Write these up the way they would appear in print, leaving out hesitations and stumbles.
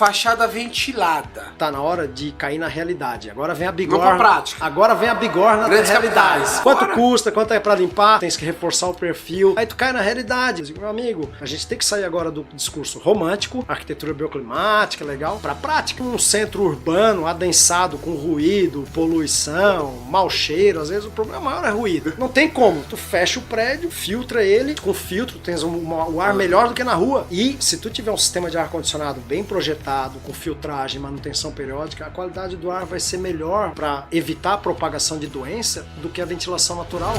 fachada ventilada. Tá na hora de cair na realidade. Agora vem a Vamos bigorna. pra prática. Agora vem a bigorna da Grandes realidade. capitais. Quanto Bora. custa? Quanto é pra limpar? Tens que reforçar o perfil. Aí tu cai na realidade. Meu amigo, a gente tem que sair agora do discurso romântico, arquitetura bioclimática, legal, pra prática. Um centro urbano adensado com ruído, poluição, mau cheiro. Às vezes o problema maior é ruído. Não tem como. Tu fecha o prédio, filtra ele. Com filtro, tens o ar melhor do que na rua. E se tu tiver um sistema de ar-condicionado bem projetado, com filtragem, manutenção periódica, a qualidade do ar vai ser melhor para evitar a propagação de doença do que a ventilação natural.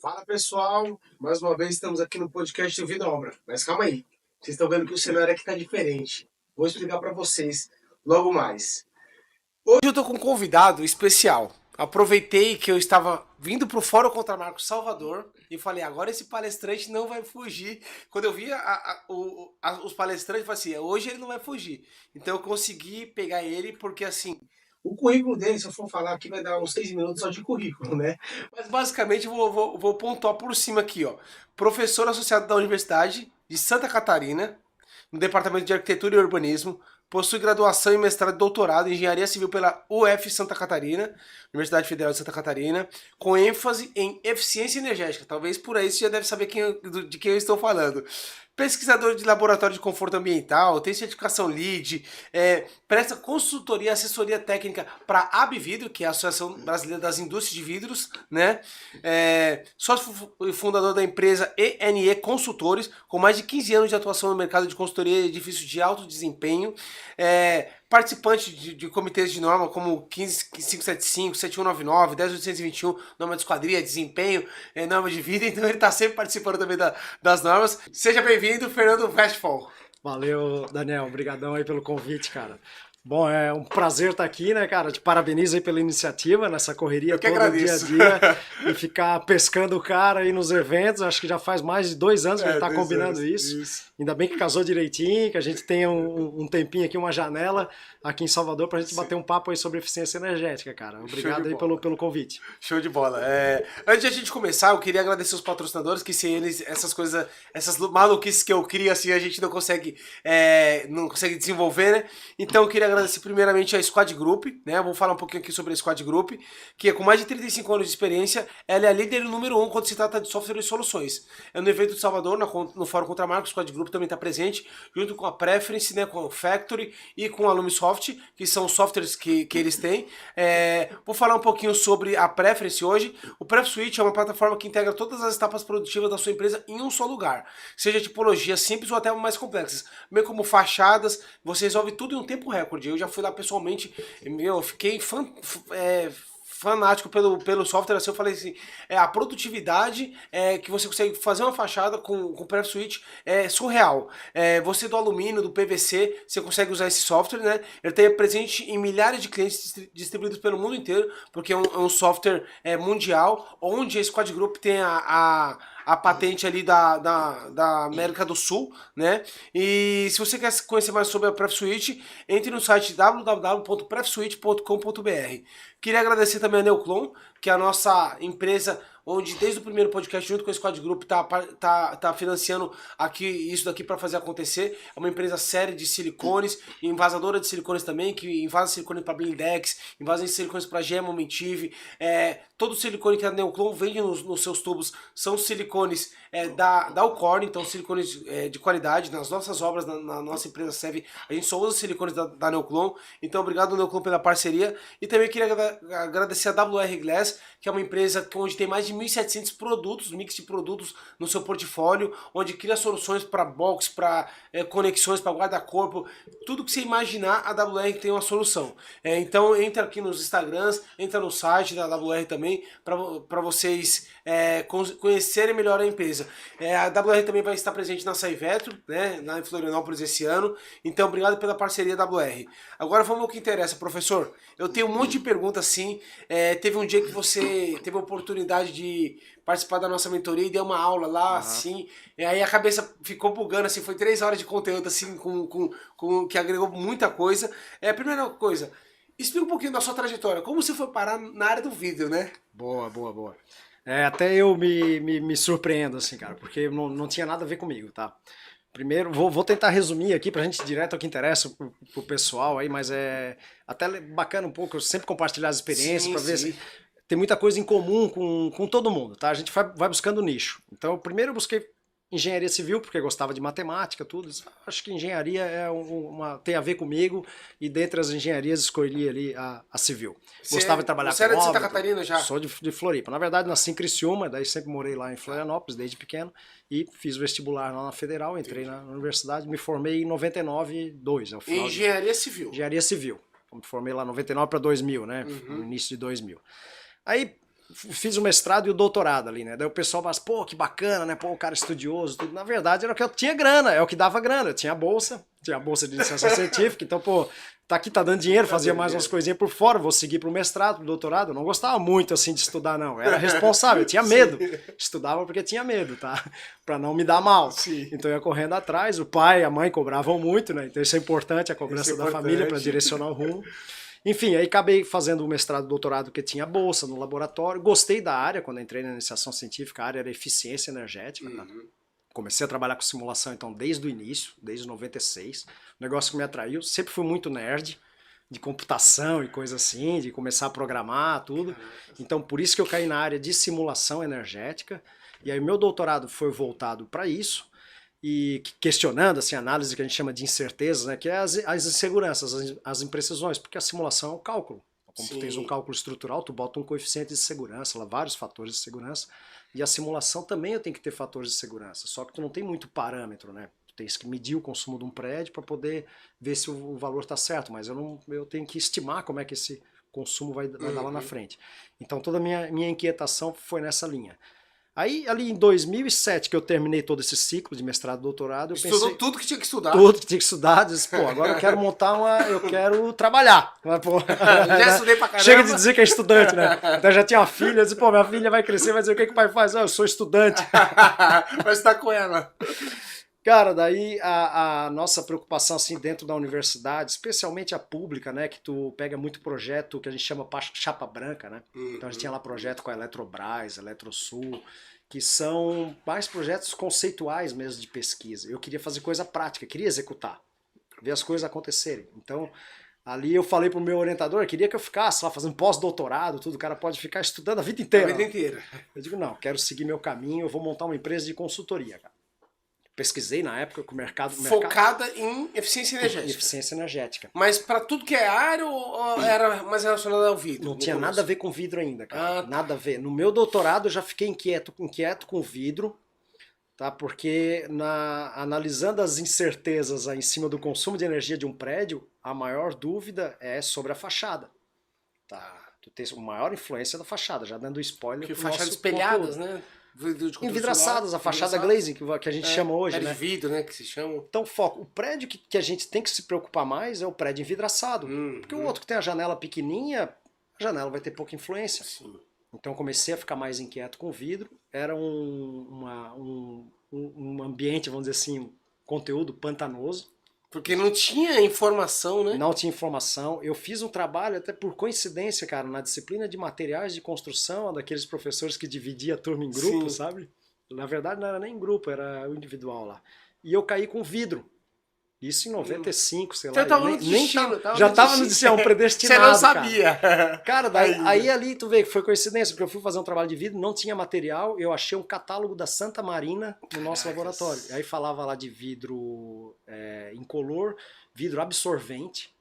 Fala pessoal, mais uma vez estamos aqui no podcast Vida Obra. Mas calma aí, vocês estão vendo que o cenário aqui está diferente. Vou explicar para vocês logo mais. Hoje eu tô com um convidado especial. Aproveitei que eu estava vindo pro Fórum Contra Marcos Salvador e falei, agora esse palestrante não vai fugir. Quando eu vi os palestrantes, eu falei assim, hoje ele não vai fugir. Então eu consegui pegar ele porque assim, o currículo dele, se eu for falar aqui, vai dar uns 6 minutos só de currículo, né? Mas basicamente eu vou pontuar por cima aqui, ó. Professor associado da Universidade de Santa Catarina, no Departamento de Arquitetura e Urbanismo, possui graduação em mestrado e doutorado em Engenharia Civil pela UF Santa Catarina, Universidade Federal de Santa Catarina, com ênfase em eficiência energética. Talvez por aí você já deve saber de quem eu estou falando. Pesquisador de laboratório de conforto ambiental, tem certificação LEED, presta consultoria e assessoria técnica para a Abvidro, que é a Associação Brasileira das Indústrias de Vidros, né? Sócio fundador da empresa ENE Consultores, com mais de 15 anos de atuação no mercado de consultoria de edifícios de alto desempenho, participante de comitês de norma como 15575, 7199, 10821, norma de esquadria, desempenho, norma de vida, então ele está sempre participando também das normas. Seja bem-vindo, Fernando Westphal. Valeu, Daniel. Obrigadão aí pelo convite, cara. Bom, é um prazer estar aqui, né, cara? Te parabenizo aí pela iniciativa, nessa correria toda dia a dia. E ficar pescando o cara aí nos eventos. Acho que já faz mais de 2 anos que a gente tá combinando isso. Ainda bem que casou direitinho, que a gente tem um tempinho aqui, uma janela aqui em Salvador pra gente bater um papo aí sobre eficiência energética, cara. Obrigado aí pelo convite. Show de bola. Antes de a gente começar, eu queria agradecer os patrocinadores, que sem eles, essas coisas, essas maluquices que eu crio, assim, a gente não consegue desenvolver, né? Então eu queria agradecer primeiramente a Squad Group, né? Vou falar um pouquinho aqui sobre a Squad Group, que com mais de 35 anos de experiência, ela é a líder número 1 quando se trata de software e soluções. No evento de Salvador, no Fórum Contra Marcos, a Squad Group também está presente, junto com a Preference, né, com o Factory e com a Lumisoft, que são os softwares que eles têm. Vou falar um pouquinho sobre a Preference hoje. O PrefSuite é uma plataforma que integra todas as etapas produtivas da sua empresa em um só lugar. Seja tipologias simples ou até mais complexas. Bem como fachadas, você resolve tudo em um tempo recorde. Eu já fui lá pessoalmente, fiquei fanático pelo software, assim, eu falei assim, a produtividade que você consegue fazer uma fachada com o PrefSuite é surreal. Você do alumínio, do PVC, você consegue usar esse software, né? Ele tem presente em milhares de clientes distribuídos pelo mundo inteiro, porque é um software mundial, onde a Squad Group tem a patente ali da América do Sul, né? E se você quer conhecer mais sobre a PrefSuite, entre no site www.prefsuite.com.br. Queria agradecer também a Neoclon, que é a nossa empresa onde desde o primeiro podcast, junto com a Squad Group, tá financiando isso daqui para fazer acontecer. É uma empresa séria de silicones, envasadora de silicones também, que invasa silicone para Blindex, invasa silicones para Gema, Mentive. Todo o silicone que a Neoclon vende nos seus tubos são silicones da Alcorn, então silicones de qualidade. Nas nossas obras, na nossa empresa Sev, a gente só usa silicones da Neoclon. Então, obrigado, Neoclon, pela parceria. E também queria agradecer a WR Glass, que é uma empresa onde tem mais de 1.700 produtos, mix de produtos no seu portfólio, onde cria soluções para box, para conexões, para guarda-corpo, tudo que você imaginar, a WR tem uma solução. Então entra aqui nos Instagrams, entra no site da WR também, para vocês conhecerem melhor a empresa. A WR também vai estar presente na Saivetro, né, lá em Florianópolis esse ano, então obrigado pela parceria WR. Agora vamos ao que interessa, professor. Eu tenho um monte de perguntas assim, teve um dia que você teve a oportunidade de participar da nossa mentoria e deu uma aula lá, assim, e aí a cabeça ficou bugando, assim, foi 3 horas de conteúdo, assim, que agregou muita coisa. A primeira coisa, Explica um pouquinho da sua trajetória. Como você foi parar na área do vídeo, né? Boa, boa, boa. Até eu me surpreendo, assim, cara, porque não tinha nada a ver comigo, tá? Primeiro, vou tentar resumir aqui pra gente ir direto ao que interessa pro pessoal aí, mas é até bacana um pouco, eu sempre compartilhar as experiências pra ver se tem muita coisa em comum com todo mundo, tá? A gente vai buscando nicho. Então, primeiro eu busquei engenharia civil, porque gostava de matemática, tudo. Acho que engenharia tem a ver comigo, e dentre as engenharias escolhi ali a civil. Gostava de trabalhar com Você era de Santa obra, Catarina já? Sou de Floripa. Na verdade, nasci em Criciúma, daí sempre morei lá em Florianópolis, desde pequeno, e fiz o vestibular lá na Federal, entrei na universidade, me formei em 99, ao final Engenharia civil. Engenharia civil. Me formei lá em 99 para 2000, né? No início de 2000. Aí fiz o mestrado e o doutorado ali, né? Daí o pessoal fala assim, pô, que bacana, né? Pô, o cara estudioso, tudo. Na verdade, era o que eu tinha grana, é o que dava grana. Eu tinha bolsa de iniciação científica, então, pô, tá aqui, tá dando dinheiro, fazia mais umas coisinhas por fora, vou seguir pro mestrado, pro doutorado. Eu não gostava muito, assim, de estudar, não. Eu era responsável, eu tinha medo. Estudava porque tinha medo, tá? Pra não me dar mal. Sim. Então eu ia correndo atrás, o pai e a mãe cobravam muito, né? Então isso é importante, a cobrança da família para direcionar o rumo. Enfim, aí acabei fazendo o mestrado e doutorado que tinha bolsa no laboratório. Gostei da área, quando entrei na iniciação científica, a área era eficiência energética. Tá? Comecei a trabalhar com simulação, então, desde o início, desde 96. O negócio que me atraiu, sempre fui muito nerd, de computação e coisa assim, de começar a programar, tudo. Então, por isso que eu caí na área de simulação energética. E aí, meu doutorado foi voltado para isso. E questionando assim, a análise que a gente chama de incertezas, né, que é as inseguranças, as imprecisões, porque a simulação é um cálculo. Como tu tens um cálculo estrutural, tu bota um coeficiente de segurança, lá, vários fatores de segurança, e a simulação também eu tenho que ter fatores de segurança, só que tu não tem muito parâmetro, né? Tu tens que medir o consumo de um prédio para poder ver se o valor está certo, mas eu tenho que estimar como é que esse consumo vai dar lá na frente. Então toda a minha inquietação foi nessa linha. Aí, ali em 2007, que eu terminei todo esse ciclo de mestrado e doutorado, eu Estudou pensei... tudo que tinha que estudar. Tudo que tinha que estudar. Disse, pô, agora eu quero eu quero trabalhar. Pô, já estudei pra caramba. Chega de dizer que é estudante, né? Então já tinha uma filha, eu disse, pô, minha filha vai crescer, vai dizer, o que o pai faz? Eu sou estudante. Vai estar com ela. Cara, daí a nossa preocupação assim dentro da universidade, especialmente a pública, né, que tu pega muito projeto que a gente chama chapa branca, né? Então a gente tinha lá projeto com a Eletrobras, Eletrosul, que são mais projetos conceituais mesmo de pesquisa. Eu queria fazer coisa prática, queria executar, ver as coisas acontecerem. Então ali eu falei pro meu orientador, queria que eu ficasse lá fazendo pós-doutorado, tudo, o cara pode ficar estudando a vida inteira. A vida inteira. Eu digo, não, quero seguir meu caminho, eu vou montar uma empresa de consultoria, cara. Pesquisei na época com o mercado... Focada em eficiência energética. Eficiência energética. Mas para tudo que é área ou era mais relacionado ao vidro? Não tinha nada a ver com vidro ainda, cara. Nada a ver. No meu doutorado eu já fiquei inquieto com vidro, tá? Porque analisando as incertezas em cima do consumo de energia de um prédio, a maior dúvida é sobre a fachada. Tá? Tu tens a maior influência da fachada, já dando spoiler. Que fachadas espelhadas, conteúdo. né? Envidraçadas, a fachada glazing que a gente chama hoje, né? de vidro, né? Que se chama. Então, foco. O prédio que a gente tem que se preocupar mais é o prédio envidraçado. Porque o outro que tem a janela pequenininha, a janela vai ter pouca influência. Sim. Então, comecei a ficar mais inquieto com o vidro. Era um ambiente, vamos dizer assim, um conteúdo pantanoso. Porque não tinha informação, né? Não tinha informação. Eu fiz um trabalho, até por coincidência, cara, na disciplina de materiais de construção, daqueles professores que dividia a turma em grupo, sabe? Na verdade, não era nem em grupo, era o individual lá. E eu caí com vidro. Isso em 95, sei lá. Você tava no destino. Já tava no destino, um predestinado. Você não sabia. Cara, aí ali tu vê que foi coincidência, porque eu fui fazer um trabalho de vidro, não tinha material, eu achei um catálogo da Santa Marina no nosso laboratório. Aí falava lá de vidro incolor, vidro absorvente,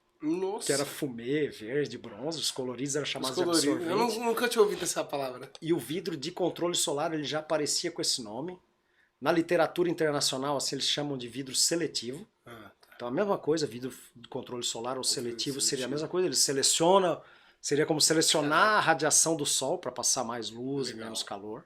que era fumê, verde, bronze, os coloridos eram chamados de absorvente. Eu nunca tinha ouvido essa palavra. E o vidro de controle solar, ele já aparecia com esse nome. Na literatura internacional, assim, eles chamam de vidro seletivo. Então a mesma coisa, vidro de controle solar ou seletivo seria a mesma coisa. Ele seleciona, seria como selecionar a radiação do sol para passar mais luz e menos calor.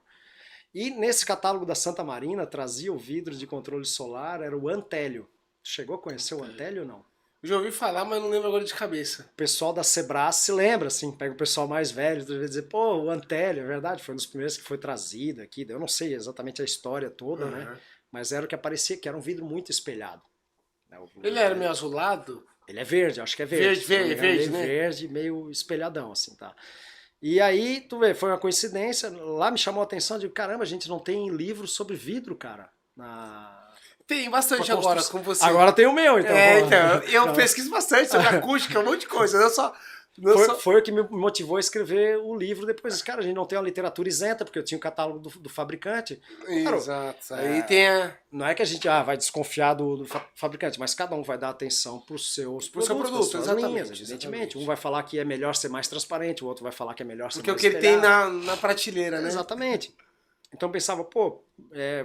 E nesse catálogo da Santa Marina trazia o vidro de controle solar, era o Antélio. Chegou a conhecer o Antélio ou não? Já ouvi falar, mas não lembro agora de cabeça. O pessoal da Sebrae se lembra, assim, pega o pessoal mais velho, vai dizer, pô, o Antélio, é verdade, foi um dos primeiros que foi trazido aqui. Eu não sei exatamente a história toda, né? Mas era o que aparecia, que era um vidro muito espelhado. Ele era meio azulado? Ele é verde, acho que é verde. Verde, né? Verde, meio espelhadão, assim, tá? E aí, tu vê, foi uma coincidência, lá me chamou a atenção, de caramba, a gente não tem livro sobre vidro, cara, Tem bastante pra agora construção. com você. Agora tem o meu, então. Então, eu Então, pesquiso bastante sobre acústica, um monte de coisa. Foi o que me motivou a escrever o livro depois. Cara, a gente não tem uma literatura isenta, porque eu tinha o catálogo do fabricante. Claro, Exato. Aí tem a... não é que a gente vai desconfiar do fabricante, mas cada um vai dar atenção para os seus Pro seu produtos, produto, pras suas exatamente, linhas, evidentemente. exatamente. Um vai falar que é melhor ser mais transparente, o outro vai falar que é melhor ser Porque é o mais que ele tem espelhado. na prateleira, né? Exatamente. Então eu pensava, pô,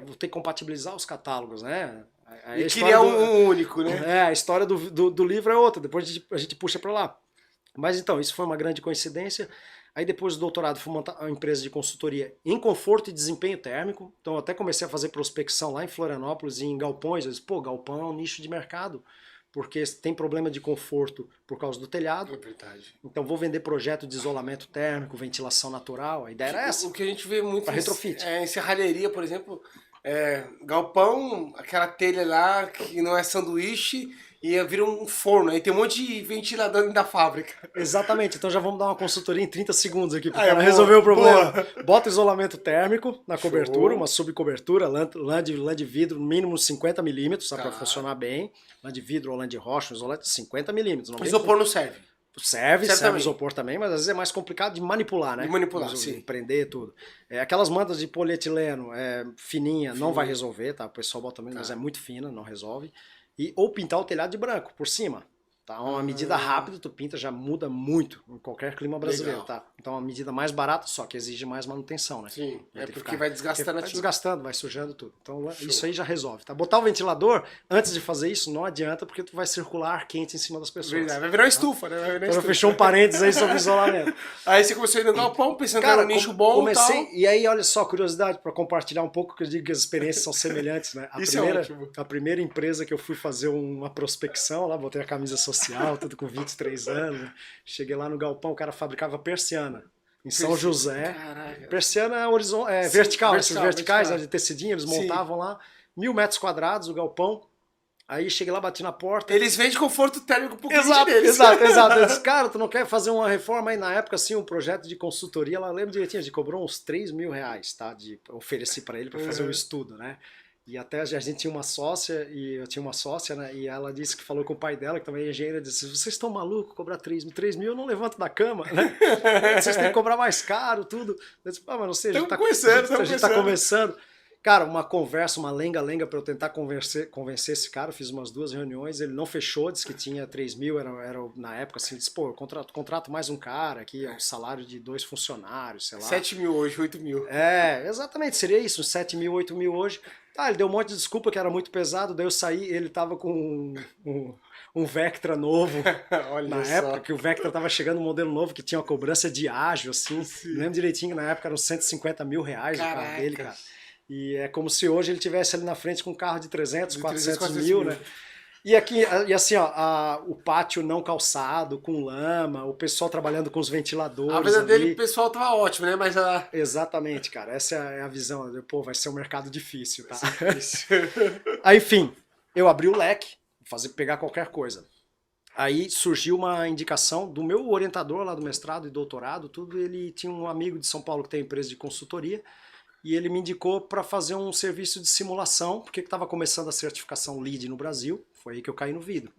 vou ter que compatibilizar os catálogos, né? Aí E a criar história um único, né? a história do livro é outra, depois a gente puxa para lá. Mas então, isso foi uma grande coincidência. Aí depois do doutorado fui montar uma empresa de consultoria em conforto e desempenho térmico. Então eu até comecei a fazer prospecção lá em Florianópolis e em galpões. Eu disse, pô, galpão é um nicho de mercado, porque tem problema de conforto por causa do telhado. É verdade. Então vou vender projeto de isolamento térmico, ventilação natural. A ideia era essa. O que a gente vê muito Pra retrofit. em serralheria, por exemplo, galpão, aquela telha lá que não é sanduíche e vira um forno. Aí tem um monte de ventilador dentro da fábrica. Exatamente, então já vamos dar uma consultoria em 30 segundos aqui para boa, resolver o problema. boa. Bota isolamento térmico na Show. cobertura, uma subcobertura, lã de vidro, mínimo 50 milímetros, Tá. para funcionar bem. Lã de vidro ou lã de rocha, um isolante 50 milímetros. O isopor não serve. Serve também. isopor também, mas às vezes é mais complicado de manipular, né? De manipular, De sim. prender tudo. Aquelas mantas de polietileno fininha, não vai resolver, tá? O pessoal bota também, mas é muito fina, não resolve. Ou pintar o telhado de branco, por cima. Tá? Uma medida rápida, tu pinta, já muda muito em qualquer clima brasileiro, Legal. tá? Então é uma medida mais barata, só que exige mais manutenção, né? Sim, Vai ter que porque vai desgastando a vai tinta. desgastando, vai sujando tudo. Então isso aí já resolve, tá? Botar o ventilador, antes de fazer isso, não adianta, porque tu vai circular ar quente em cima das pessoas. Verdade. Vai virar uma estufa, né? Vai virar Então estufa. fechou um parênteses aí sobre isolamento. Aí você começou a ir no galpão, pensando que era um nicho bom e comecei, tal. e aí olha só, curiosidade para compartilhar um pouco, que eu digo que as experiências são semelhantes, né? Isso é ótimo. A primeira empresa que eu fui fazer uma prospecção, lá botei a camisa social, tudo com 23 anos, né? Cheguei lá no galpão, o cara fabricava persiana. Em São José. Caraca. Persiana Sim, vertical, esses vertical, verticais, vertical. né, de tecidinho, eles Sim. montavam lá, 1.000 metros quadrados o galpão. Aí cheguei lá, bati na porta. Eles vendem conforto térmico pro cliente Exato, deles. exato. Eu disse, cara, tu não quer fazer uma reforma aí na época, assim, um projeto de consultoria, lá eu lembro direitinho, a gente cobrou uns 3 mil reais, tá? Ofereci para ele para fazer um estudo, né? E até a gente tinha uma sócia, e eu tinha uma sócia, né? E ela disse que falou com o pai dela, que também é engenheira, disse, vocês estão malucos cobrar 3 mil? 3 mil eu não levanto da cama, né? Vocês têm que cobrar mais caro, tudo. Eu disse, mas não sei, a gente tá começando. Cara, uma conversa, uma lenga-lenga para eu tentar convencer esse cara. Eu fiz umas 2 reuniões, ele não fechou, disse que tinha 3 mil, era na época assim, disse, pô, eu contrato mais um cara aqui, é um salário de 2 funcionários, sei lá. 7 mil hoje, 8 mil. Exatamente, seria isso, 7 mil, 8 mil hoje. Tá, ele deu um monte de desculpa que era muito pesado, daí eu saí, ele tava com um Vectra novo, Olha na só. época que o Vectra tava chegando um modelo novo que tinha uma cobrança de ágio, assim, lembro direitinho que na época eram 150 mil reais o carro dele, cara. E é como se hoje ele tivesse ali na frente com um carro de 300, 400 mil, né? E assim, ó, o pátio não calçado, com lama, o pessoal trabalhando com os ventiladores. A vida dele, ali. o pessoal tava ótimo, né? Mas Exatamente, cara. Essa é a visão. Pô, vai ser um mercado difícil, tá? Aí, enfim, eu abri o leque, pegar qualquer coisa. Aí surgiu uma indicação do meu orientador lá do mestrado e doutorado, tudo. Ele tinha um amigo de São Paulo que tem empresa de consultoria. E ele me indicou para fazer um serviço de simulação, porque estava começando a certificação LEED no Brasil, foi aí que eu caí no vidro.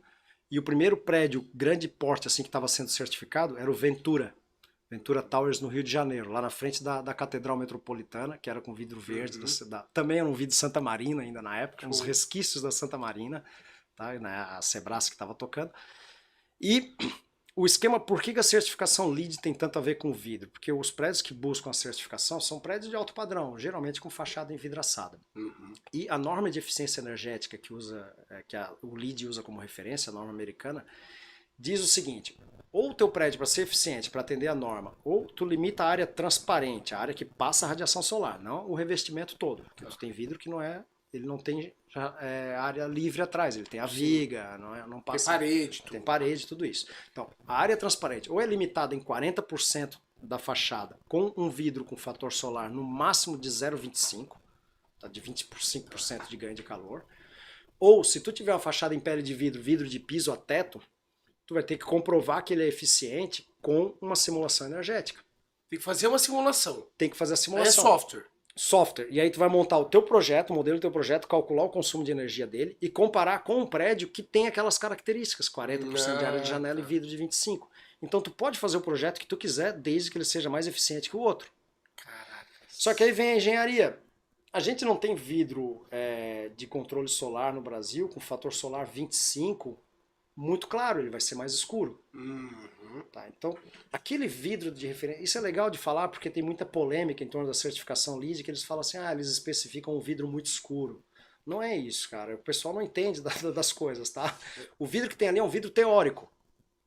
E o primeiro prédio, grande porte assim que estava sendo certificado, era o Ventura Towers no Rio de Janeiro, lá na frente da Catedral Metropolitana, que era com vidro verde, também era um vidro Santa Marina ainda na época, uns resquícios da Santa Marina, tá? A Sebrasc que estava tocando. E o esquema, por que a certificação LEED tem tanto a ver com vidro? Porque os prédios que buscam a certificação são prédios de alto padrão, geralmente com fachada envidraçada. E a norma de eficiência energética que o LEED usa como referência, a norma americana, diz o seguinte, ou o teu prédio, para ser eficiente, para atender a norma, ou tu limita a área transparente, a área que passa a radiação solar, não o revestimento todo. Porque tu tem vidro que ele não tem área livre atrás, ele tem a viga, não passa. Tem parede, tudo isso. Então, a área transparente ou é limitada em 40% da fachada com um vidro com fator solar no máximo de 0,25, tá, de 25% de ganho de calor, ou se tu tiver uma fachada em pele de vidro de piso a teto, tu vai ter que comprovar que ele é eficiente com uma simulação energética. Tem que fazer uma simulação. Tem que fazer a É simulação. software. Software. E aí tu vai montar o teu projeto, o modelo do teu projeto, calcular o consumo de energia dele e comparar com um prédio que tem aquelas características, 40% de área de janela e vidro de 25%. Então tu pode fazer o projeto que tu quiser, desde que ele seja mais eficiente que o outro. Caraca. Só que aí vem a engenharia. A gente não tem vidro de controle solar no Brasil com fator solar 25 muito claro, ele vai ser mais escuro. Tá, então, aquele vidro de referência... Isso é legal de falar porque tem muita polêmica em torno da certificação LEED, que eles falam assim, eles especificam um vidro muito escuro. Não é isso, cara. O pessoal não entende das coisas, tá? O vidro que tem ali é um vidro teórico.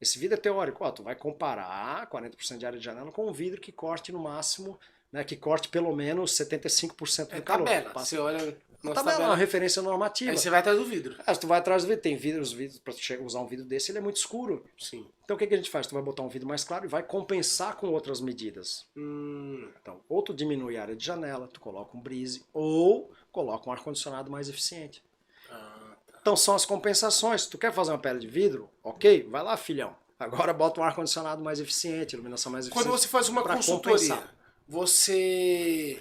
Esse vidro é teórico. Tu vai comparar 40% de área de janela com um vidro que corte no máximo, né, que corte pelo menos 75% do calor. Tabela. Você olha... Tabela é uma referência normativa. Aí você vai atrás do vidro. Tu vai atrás do vidro. Tem vidros, para usar um vidro desse, ele é muito escuro. Sim. Então o que a gente faz? Tu vai botar um vidro mais claro e vai compensar com outras medidas. Então, ou tu diminui a área de janela, tu coloca um brise, ou coloca um ar-condicionado mais eficiente. Tá. Então são as compensações. Se tu quer fazer uma pele de vidro, ok, vai lá, filhão. Agora bota um ar-condicionado mais eficiente, iluminação mais eficiente. Quando você faz uma consultoria, você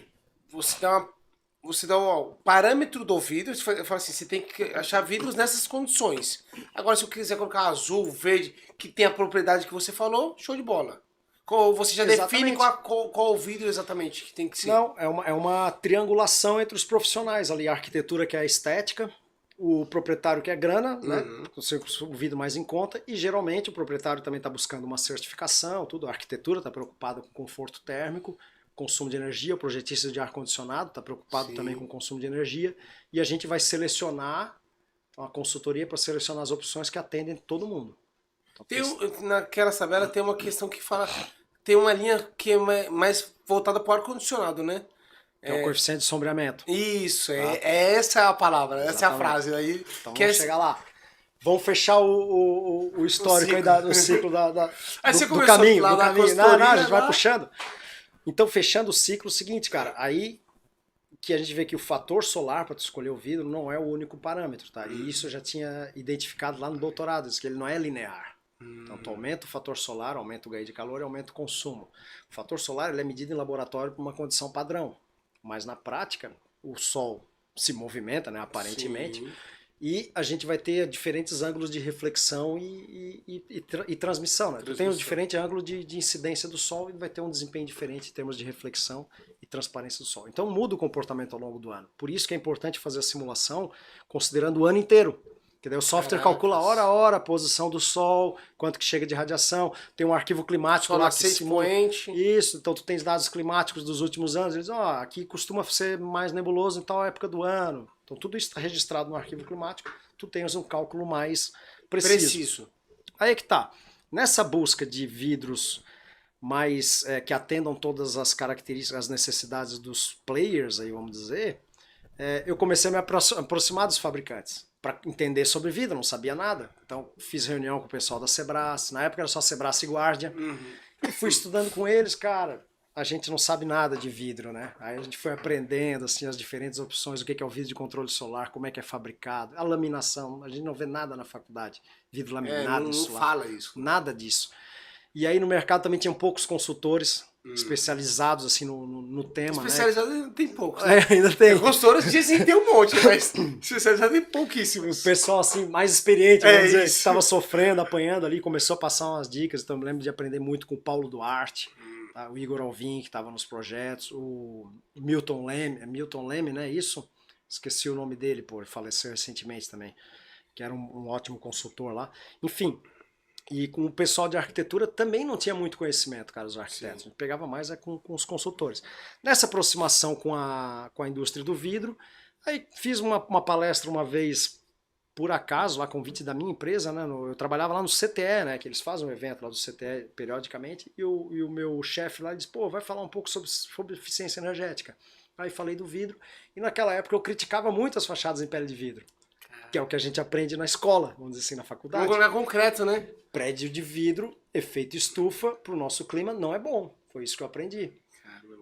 dá o parâmetro do vidro, você fala assim, você tem que achar vidros nessas condições. Agora, se eu quiser colocar azul, verde, que tem a propriedade que você falou, show de bola. Você já define qual o vidro exatamente que tem que ser. Não, é uma triangulação entre os profissionais ali. A arquitetura, que é a estética, o proprietário, que é grana, né? O vidro mais em conta, e geralmente o proprietário também está buscando uma certificação, tudo. A arquitetura está preocupada com conforto térmico, consumo de energia, o projetista de ar-condicionado está preocupado também com consumo de energia, e a gente vai selecionar uma consultoria para selecionar as opções que atendem todo mundo. Então, naquela tabela tem uma questão que fala, tem uma linha que é mais voltada para o ar-condicionado, né? É o coeficiente de sombreamento. Isso, essa é a palavra, exatamente. Essa é a frase. Aí, então vamos chegar lá. Vamos fechar o histórico o ciclo do caminho. Lá do caminho. Não, a gente vai puxando. Então, fechando o ciclo, é o seguinte, cara, aí que a gente vê que o fator solar para tu escolher o vidro não é o único parâmetro, tá? E isso eu já tinha identificado lá no doutorado, que ele não é linear. Então, tu aumenta o fator solar, aumenta o ganho de calor e aumenta o consumo. O fator solar ele é medido em laboratório por uma condição padrão, mas na prática o Sol se movimenta, né, aparentemente, e a gente vai ter diferentes ângulos de reflexão e transmissão. Né? Tu tem um diferente ângulo de incidência do Sol e vai ter um desempenho diferente em termos de reflexão e transparência do Sol. Então muda o comportamento ao longo do ano. Por isso que é importante fazer a simulação considerando o ano inteiro. Que daí o software calcula hora a hora a posição do Sol, quanto que chega de radiação, tem um arquivo climático lá que simula. Isso, então tu tens dados climáticos dos últimos anos, eles dizem, aqui costuma ser mais nebuloso em tal época do ano. Então tudo isso está registrado no arquivo climático, tu tens um cálculo mais preciso. Aí é que tá. Nessa busca de vidros mais que atendam todas as características, as necessidades dos players, aí vamos dizer, eu comecei a me aproximar dos fabricantes para entender sobre vidro, não sabia nada. Então fiz reunião com o pessoal da Sebrae, na época era só Sebrae e Guardian, e fui estudando com eles, cara. A gente não sabe nada de vidro, né? Aí a gente foi aprendendo assim, as diferentes opções, o que é o vidro de controle solar, como é que é fabricado, a laminação, a gente não vê nada na faculdade, vidro laminado, não fala isso. Nada disso. E aí no mercado também tinham poucos consultores especializados assim no tema, especializado, né? Tem poucos. Né? Ainda tem. Consultores dizem tem um monte, mas especializado tem pouquíssimos. O pessoal assim mais experiente, vamos dizer, que estava sofrendo, apanhando ali, começou a passar umas dicas. Então eu me lembro de aprender muito com o Paulo Duarte, tá? O Igor Alvim, que estava nos projetos, o Milton Leme, né? Isso? Esqueci o nome dele, faleceu recentemente também, que era um ótimo consultor lá. Enfim. E com o pessoal de arquitetura também não tinha muito conhecimento, cara, os arquitetos. A gente pegava mais com os consultores. Nessa aproximação com a indústria do vidro, aí fiz uma palestra uma vez, por acaso, lá convite da minha empresa, né? Eu trabalhava lá no CTE, né? Que eles fazem um evento lá do CTE periodicamente, e o meu chefe lá disse, vai falar um pouco sobre eficiência energética. Aí falei do vidro, e naquela época eu criticava muito as fachadas em pele de vidro. Que é o que a gente aprende na escola, vamos dizer assim, na faculdade. Vamos colocar concreto, né? Prédio de vidro, efeito estufa, para o nosso clima não é bom. Foi isso que eu aprendi.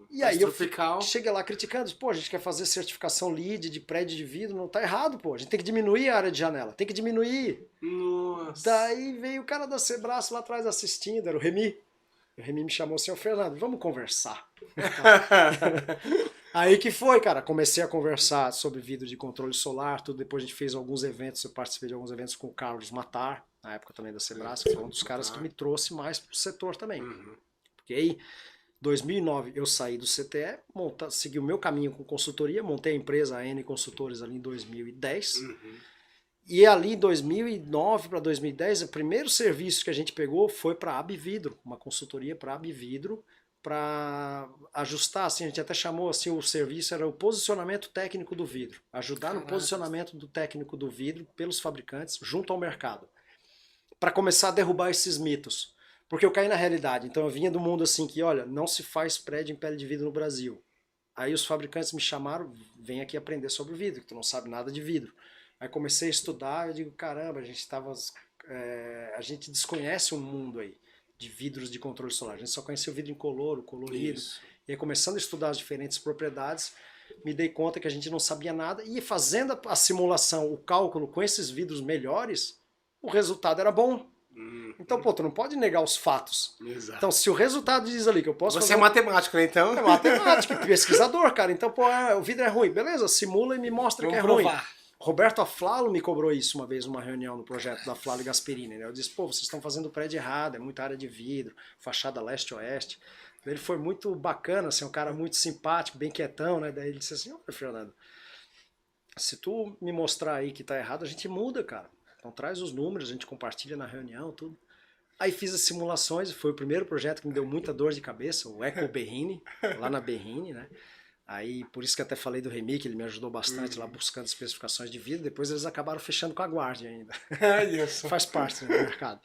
E aí eu tropical. cheguei lá criticando, pô, a gente quer fazer certificação LEED de prédio de vidro, não tá errado, pô, a gente tem que diminuir a área de janela, tem que diminuir. Nossa. Daí veio o cara da Sebrae lá atrás assistindo, era o Remy. O Remy me chamou, senhor Fernando, vamos conversar. Aí que foi, cara, comecei a conversar sobre vidro de controle solar, tudo, depois a gente fez alguns eventos, eu participei de alguns eventos com o Carlos Matar, na época também da Sebrae, que foi um dos caras que me trouxe mais pro setor também. Porque aí, 2009, eu saí do CTE, segui o meu caminho com consultoria, montei a empresa, a N Consultores, ali em 2010. E ali, em 2009 para 2010, o primeiro serviço que a gente pegou foi para a Abvidro, uma consultoria para a Abvidro, para ajustar, assim, a gente até chamou assim, o serviço era o posicionamento técnico do vidro, ajudar no posicionamento do técnico do vidro pelos fabricantes junto ao mercado, para começar a derrubar esses mitos. Porque eu caí na realidade, então eu vinha do mundo assim que, olha, não se faz prédio em pele de vidro no Brasil. Aí os fabricantes me chamaram, vem aqui aprender sobre vidro, que tu não sabe nada de vidro. Aí comecei a estudar, eu digo, caramba, a gente desconhece um mundo aí de vidros de controle solar. A gente só conhecia o vidro incolor, o colorido. Isso. E aí começando a estudar as diferentes propriedades, me dei conta que a gente não sabia nada e fazendo a simulação, o cálculo com esses vidros melhores, o resultado era bom. Então, pô, tu não pode negar os fatos. Exato. Então, se o resultado diz ali que eu posso Você é matemático, né, então? É matemático, pesquisador, cara. Então, pô, o vidro é ruim. Beleza, simula e me mostra que é ruim. Roberto Aflalo me cobrou isso uma vez numa reunião no projeto da Aflalo e Gasperini. Né? Eu disse, pô, vocês estão fazendo o prédio errado, é muita área de vidro, fachada leste-oeste. Ele foi muito bacana, assim, um cara muito simpático, bem quietão, né? Daí ele disse assim, ô, Fernando, se tu me mostrar aí que tá errado, a gente muda, cara. Então traz os números, a gente compartilha na reunião, tudo. Aí fiz as simulações, foi o primeiro projeto que me deu muita dor de cabeça, o Eco Berrini, lá na Berrini, né? Aí, por isso que até falei do Remy, que ele me ajudou bastante lá buscando especificações de vidro. Depois eles acabaram fechando com a Guardia ainda. Faz parte do mercado.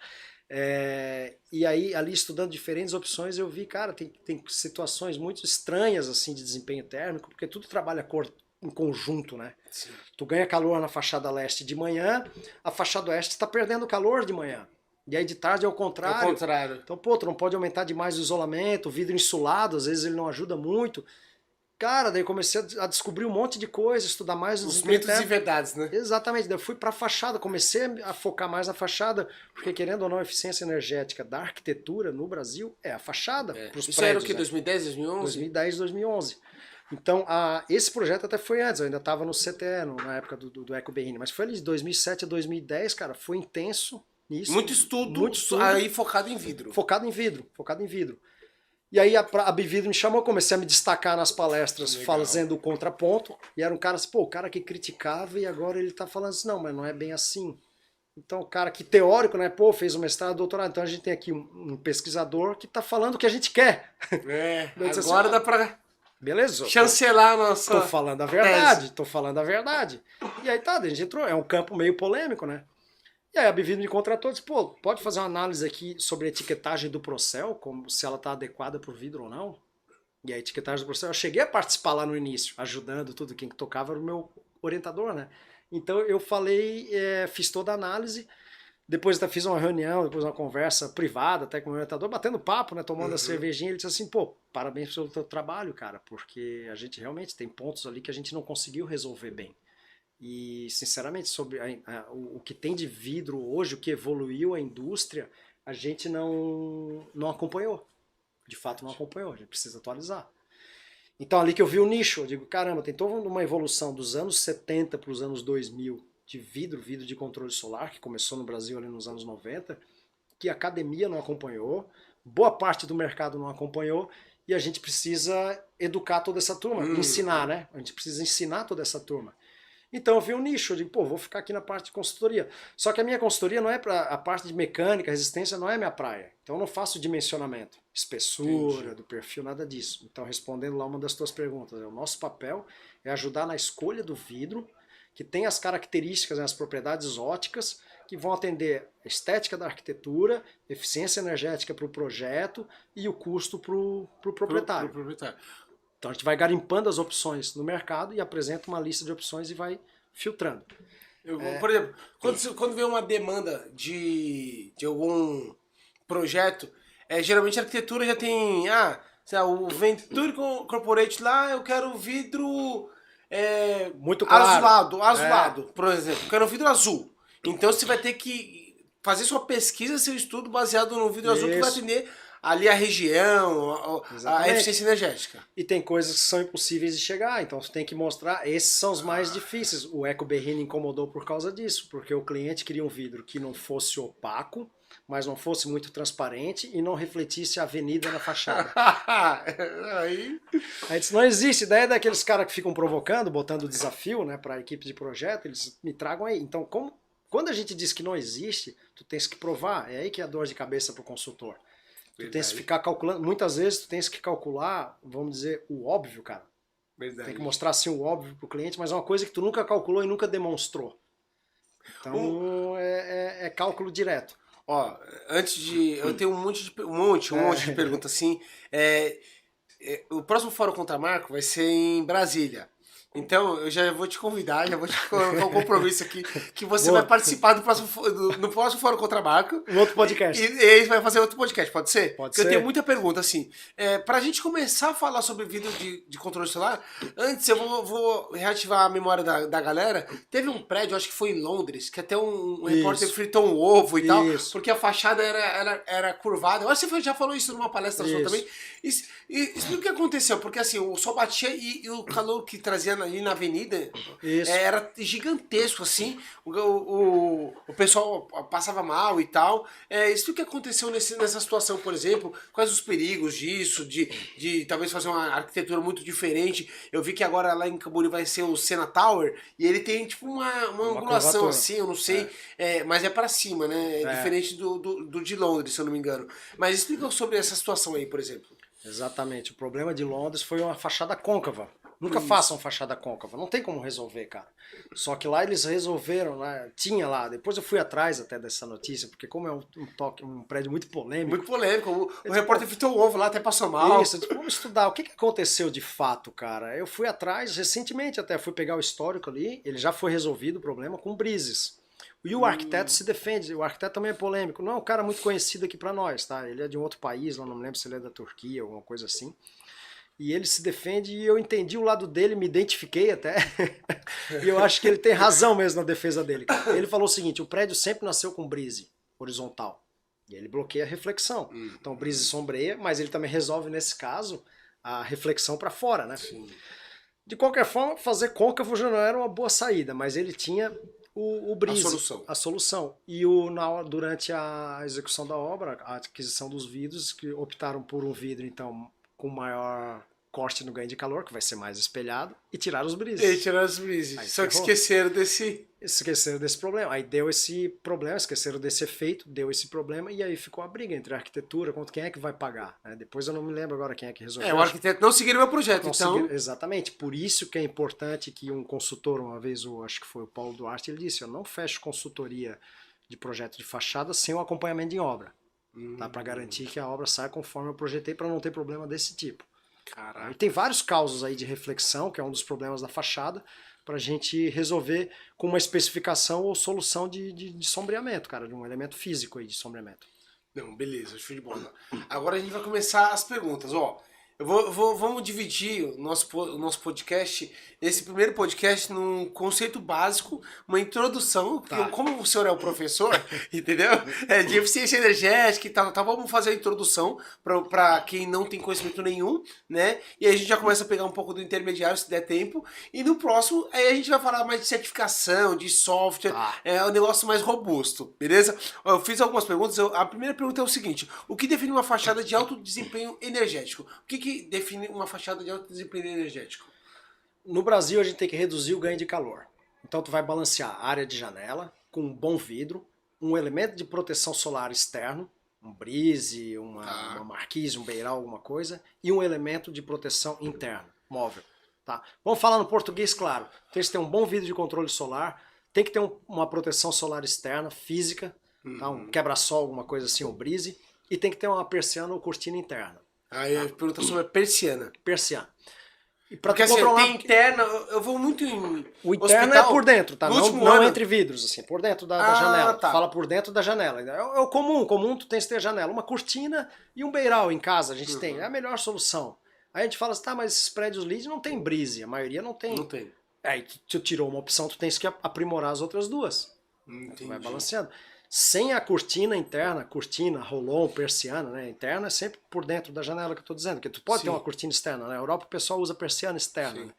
E aí, ali estudando diferentes opções, eu vi, cara, tem situações muito estranhas assim de desempenho térmico, porque tudo trabalha em conjunto, né? Sim. Tu ganha calor na fachada leste de manhã, a fachada oeste está perdendo calor de manhã. E aí de tarde é o contrário. Então, pô, tu não pode aumentar demais o isolamento, o vidro insulado, às vezes ele não ajuda muito. Cara, daí comecei a descobrir um monte de coisa, estudar mais os mitos e verdades, né? Exatamente, daí eu fui para a fachada, comecei a focar mais na fachada, porque querendo ou não, a eficiência energética da arquitetura no Brasil é a fachada. Isso prédios, era o que, 2010, 2011? 2010, 2011. Então, esse projeto até foi antes, eu ainda estava no CTE, na época do Eco Berrini, mas foi ali de 2007 a 2010, cara, foi intenso nisso. Muito estudo aí focado em vidro. Focado em vidro. E aí a Abvidro me chamou, comecei a me destacar nas palestras fazendo o contraponto. E era um cara assim, pô, o cara que criticava e agora ele tá falando assim, não, mas não é bem assim. Então o cara que teórico, né, pô, fez um mestrado, doutorado. Então a gente tem aqui um pesquisador que tá falando o que a gente quer. Agora dá pra beleza, chancelar a nossa Tô falando a verdade. E aí tá, a gente entrou, é um campo meio polêmico, né? E aí a Abvidro me contratou e disse, pô, pode fazer uma análise aqui sobre a etiquetagem do Procel, como se ela está adequada para o vidro ou não? E a etiquetagem do Procel, eu cheguei a participar lá no início, ajudando tudo, quem tocava era o meu orientador, né? Então eu falei, fiz toda a análise, depois até fiz uma reunião, depois uma conversa privada até com o meu orientador, batendo papo, né, tomando a cervejinha, ele disse assim, pô, parabéns pelo teu trabalho, cara, porque a gente realmente tem pontos ali que a gente não conseguiu resolver bem. E, sinceramente, sobre o que tem de vidro hoje, o que evoluiu a indústria, a gente não acompanhou. De fato, não acompanhou. A gente precisa atualizar. Então, ali que eu vi o nicho, eu digo, caramba, tem toda uma evolução dos anos 70 para os anos 2000 de vidro de controle solar, que começou no Brasil ali nos anos 90, que a academia não acompanhou, boa parte do mercado não acompanhou, e a gente precisa educar toda essa turma, ensinar, né? A gente precisa ensinar toda essa turma. Então eu vi um nicho, eu digo, pô, vou ficar aqui na parte de consultoria. Só que a minha consultoria não é para a parte de mecânica, resistência não é minha praia. Então eu não faço dimensionamento, espessura, do perfil, nada disso. Então respondendo lá uma das tuas perguntas, o nosso papel é ajudar na escolha do vidro, que tem as características, as propriedades óticas, que vão atender a estética da arquitetura, eficiência energética para o projeto e o custo para o proprietário. Então a gente vai garimpando as opções no mercado e apresenta uma lista de opções e vai filtrando. Por exemplo, quando vem uma demanda de algum projeto, geralmente a arquitetura já tem sei lá, o Venturi Corporate lá, eu quero vidro Muito claro. azulado, por exemplo. Eu quero um vidro azul. Então você vai ter que fazer sua pesquisa, seu estudo baseado no vidro azul que vai Isso. atender ali a região, a Exatamente. eficiência energética. E tem coisas que são impossíveis de chegar, então você tem que mostrar. Esses são os mais difíceis. O Eco Berrini incomodou por causa disso, porque o cliente queria um vidro que não fosse opaco, mas não fosse muito transparente e não refletisse a avenida na fachada. Aí... Aí disse, não existe. Daí é daqueles caras que ficam provocando, botando desafio, né, para a equipe de projeto, eles me tragam aí. Então, quando a gente diz que não existe, tu tens que provar. É aí que é a dor de cabeça para o consultor. Tu tens que ficar calculando. Muitas vezes tu tens que calcular, vamos dizer, o óbvio, cara. Verdade. Tem que mostrar assim o óbvio pro cliente, mas é uma coisa que tu nunca calculou e nunca demonstrou. Então é cálculo direto. Ó, antes de... Eu tenho um monte de pergunta assim. O próximo Fórum Contra Marco vai ser em Brasília. Então, eu já vou te convidar, já vou te colocar um compromisso aqui, que você vai participar no próximo Fórum Contra Marco. Um outro podcast. E ele vai fazer outro podcast, pode ser? Pode Porque ser. eu tenho muita pergunta, assim. Pra gente começar a falar sobre vidro de controle solar, antes eu vou reativar a memória da galera. Teve um prédio, acho que foi em Londres, que até um repórter fritou um ovo e tal, porque a fachada era curvada. Eu acho que você já falou isso numa palestra sua também. Explica o que aconteceu, porque assim, o sol batia e o calor que trazia ali na avenida era gigantesco, assim, o pessoal passava mal e tal. Explica o que aconteceu nessa situação, por exemplo, quais os perigos disso, de talvez fazer uma arquitetura muito diferente. Eu vi que agora lá em Camboriú vai ser o Sena Tower, e ele tem tipo uma angulação assim, eu não sei, mas é para cima, né? É diferente do de Londres, se eu não me engano. Mas explica sobre essa situação aí, por exemplo. Exatamente. O problema de Londres foi uma fachada côncava. Nunca façam fachada côncava. Não tem como resolver, cara. Só que lá eles resolveram, né? Tinha lá. Depois eu fui atrás até dessa notícia, porque como é um prédio muito polêmico. Muito polêmico. O repórter fritou o ovo lá, até passou mal. Isso, vamos estudar. O que aconteceu de fato, cara? Eu fui atrás, recentemente até, fui pegar o histórico ali. Ele já foi resolvido o problema com brises. E o arquiteto se defende. O arquiteto também é polêmico. Não é um cara muito conhecido aqui pra nós, tá? Ele é de um outro país, não me lembro se ele é da Turquia, alguma coisa assim. E ele se defende e eu entendi o lado dele, me identifiquei até. E eu acho que ele tem razão mesmo na defesa dele. Ele falou o seguinte, o prédio sempre nasceu com brise horizontal. E ele bloqueia a reflexão. Então brise sombreia, mas ele também resolve, nesse caso, a reflexão para fora, né? Sim. De qualquer forma, fazer côncavo já não era uma boa saída, mas ele tinha o brise, a solução. E durante a execução da obra, a aquisição dos vidros, que optaram por um vidro, então, com maior corte no ganho de calor, que vai ser mais espelhado, e tiraram os brises. Só que esqueceram desse problema. Aí deu esse problema, esqueceram desse efeito, deu esse problema, e aí ficou a briga entre a arquitetura, quanto quem é que vai pagar. Né? Depois eu não me lembro agora quem é que resolveu. O arquiteto não seguiu o meu projeto, então. Exatamente. Por isso que é importante que um consultor, uma vez, acho que foi o Paulo Duarte, ele disse, eu não fecho consultoria de projeto de fachada sem o acompanhamento em obra. Tá? Para garantir que a obra saia conforme eu projetei, para não ter problema desse tipo. Caraca. E tem vários causos aí de reflexão, que é um dos problemas da fachada, para a gente resolver com uma especificação ou solução de sombreamento, cara, de um elemento físico aí de sombreamento. Não, beleza, show de bola. Agora a gente vai começar as perguntas, ó. Vamos dividir o nosso podcast, esse primeiro podcast, num conceito básico, uma introdução, porque como o senhor é o professor, entendeu? De eficiência energética e tal, vamos fazer a introdução para quem não tem conhecimento nenhum, né? E aí a gente já começa a pegar um pouco do intermediário, se der tempo, e no próximo, aí a gente vai falar mais de certificação, de software, um negócio mais robusto, beleza? Eu fiz algumas perguntas, a primeira pergunta é o seguinte, o que define uma fachada de alto desempenho energético? O que define uma fachada de alto desempenho energético? No Brasil a gente tem que reduzir o ganho de calor. Então tu vai balancear a área de janela com um bom vidro, um elemento de proteção solar externo, um brise, uma marquise, um beiral, alguma coisa, e um elemento de proteção interno, móvel. Tá? Vamos falar no português, claro. Tem que ter um bom vidro de controle solar, tem que ter uma proteção solar externa, física, tá? Um quebra-sol, alguma coisa assim, um brise, e tem que ter uma persiana ou cortina interna. Aí a pergunta sobre a persiana. Persiana. E pra Porque tu assim, controlar, tem interna, eu vou muito em o interno hospital, é por dentro, tá? no Não, último não ano. entre vidros, assim, por dentro da janela. Tá. Fala por dentro da janela. É o comum. O comum tu tens que ter janela, uma cortina e um beiral em casa. A gente tem. É a melhor solução. Aí a gente fala assim, tá, mas esses prédios LEED não tem brise. A maioria não tem. Não tem. Aí tu tirou uma opção, tu tens que aprimorar as outras duas. Tu vai balanceando. Sem a cortina interna, cortina, rolon, persiana, né? Interna é sempre por dentro da janela que eu tô dizendo. Porque tu pode ter uma cortina externa. Na Europa o pessoal usa persiana externa.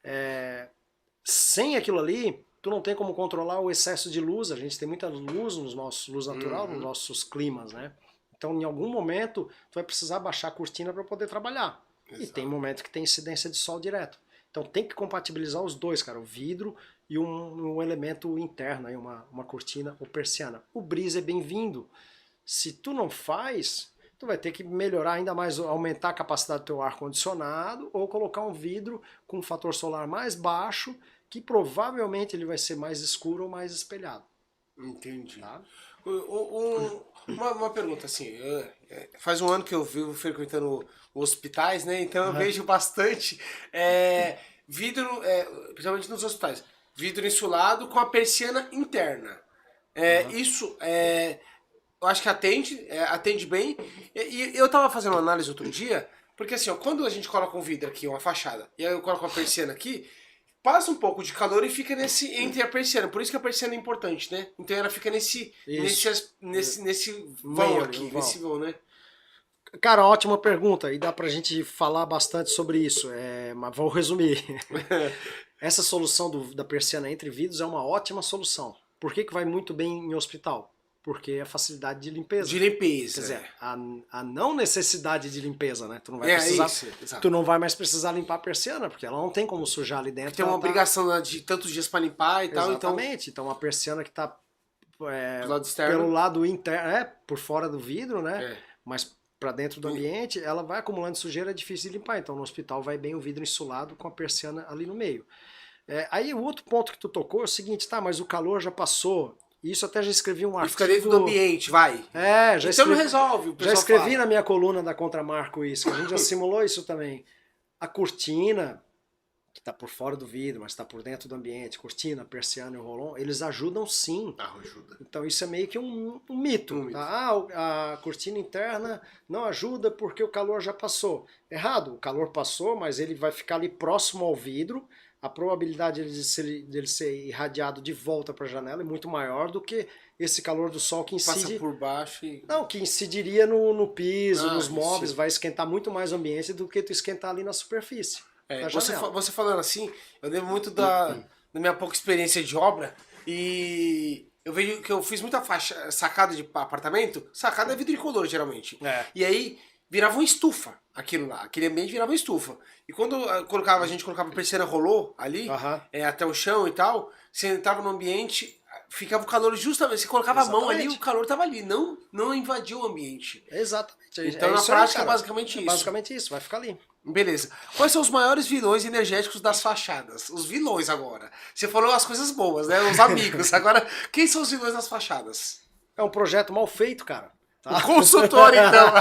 Né? Sem aquilo ali, tu não tem como controlar o excesso de luz. A gente tem muita luz nos nossos, luz natural nos nossos climas, né? Então, em algum momento, tu vai precisar baixar a cortina para poder trabalhar. Exato. E tem momentos que tem incidência de sol direto. Então, tem que compatibilizar os dois, cara. O vidro e um elemento interno, aí, uma cortina ou persiana. O brise é bem-vindo. Se tu não faz, tu vai ter que melhorar ainda mais, aumentar a capacidade do teu ar-condicionado ou colocar um vidro com um fator solar mais baixo, que provavelmente ele vai ser mais escuro ou mais espelhado. Entendi. Tá? Uma pergunta assim, faz um ano que eu vivo frequentando hospitais, né? Então eu vejo bastante vidro, principalmente nos hospitais, vidro insulado com a persiana interna. Isso eu acho que atende bem. E eu tava fazendo uma análise outro dia, porque assim, ó, quando a gente coloca um vidro aqui, uma fachada, e aí eu coloco uma persiana aqui, passa um pouco de calor e fica entre a persiana. Por isso que a persiana é importante, né? Então ela fica nesse vão aqui, nesse vão, né? Cara, ótima pergunta. E dá pra gente falar bastante sobre isso. Mas vou resumir. Essa solução da persiana entre vidros é uma ótima solução. Por que vai muito bem em hospital? Porque é a facilidade de limpeza. De limpeza. Quer dizer, a não necessidade de limpeza, né? Tu não vai precisar. Tu não vai mais precisar limpar a persiana, porque ela não tem como sujar ali dentro. Tem uma obrigação de tantos dias para limpar e tal. Exatamente. Então a persiana que tá lado externo. pelo lado interno, por fora do vidro, né? Mas para dentro do ambiente, ela vai acumulando sujeira, é difícil de limpar. Então no hospital vai bem o vidro insulado com a persiana ali no meio. Aí o outro ponto que tu tocou é o seguinte, tá, mas o calor já passou. Isso até já escrevi um artigo. E fica dentro do ambiente, vai. Já escrevi, não resolve. Já escrevi na minha coluna da Contramarco isso, que a gente já simulou isso também. A cortina, que está por fora do vidro, mas está por dentro do ambiente, cortina, persiana e rolon, eles ajudam sim. Ajuda. Então isso é meio que um mito. Tá? A cortina interna não ajuda porque o calor já passou. Errado, o calor passou, mas ele vai ficar ali próximo ao vidro. A probabilidade dele ser irradiado de volta para a janela é muito maior do que esse calor do sol que incide... Passa por baixo e... Não, que incidiria no piso, nos móveis, vai esquentar muito mais o ambiente do que tu esquentar ali na superfície. Você falando assim, eu lembro muito da minha pouca experiência de obra e eu vejo que eu fiz muita sacada de apartamento, sacada é vidro incolor geralmente. E aí virava uma estufa aquilo lá, aquele ambiente virava uma estufa. E quando a gente colocava a persiana rolô ali, até o chão e tal, você entrava no ambiente, ficava o calor justamente, você colocava a mão ali, o calor tava ali, não invadiu o ambiente. Exatamente. Então na prática é basicamente isso. Basicamente isso, vai ficar ali. Beleza. Quais são os maiores vilões energéticos das fachadas? Os vilões agora. Você falou as coisas boas, né? Os amigos. Agora, quem são os vilões das fachadas? É um projeto mal feito, cara. Tá? O consultor, então.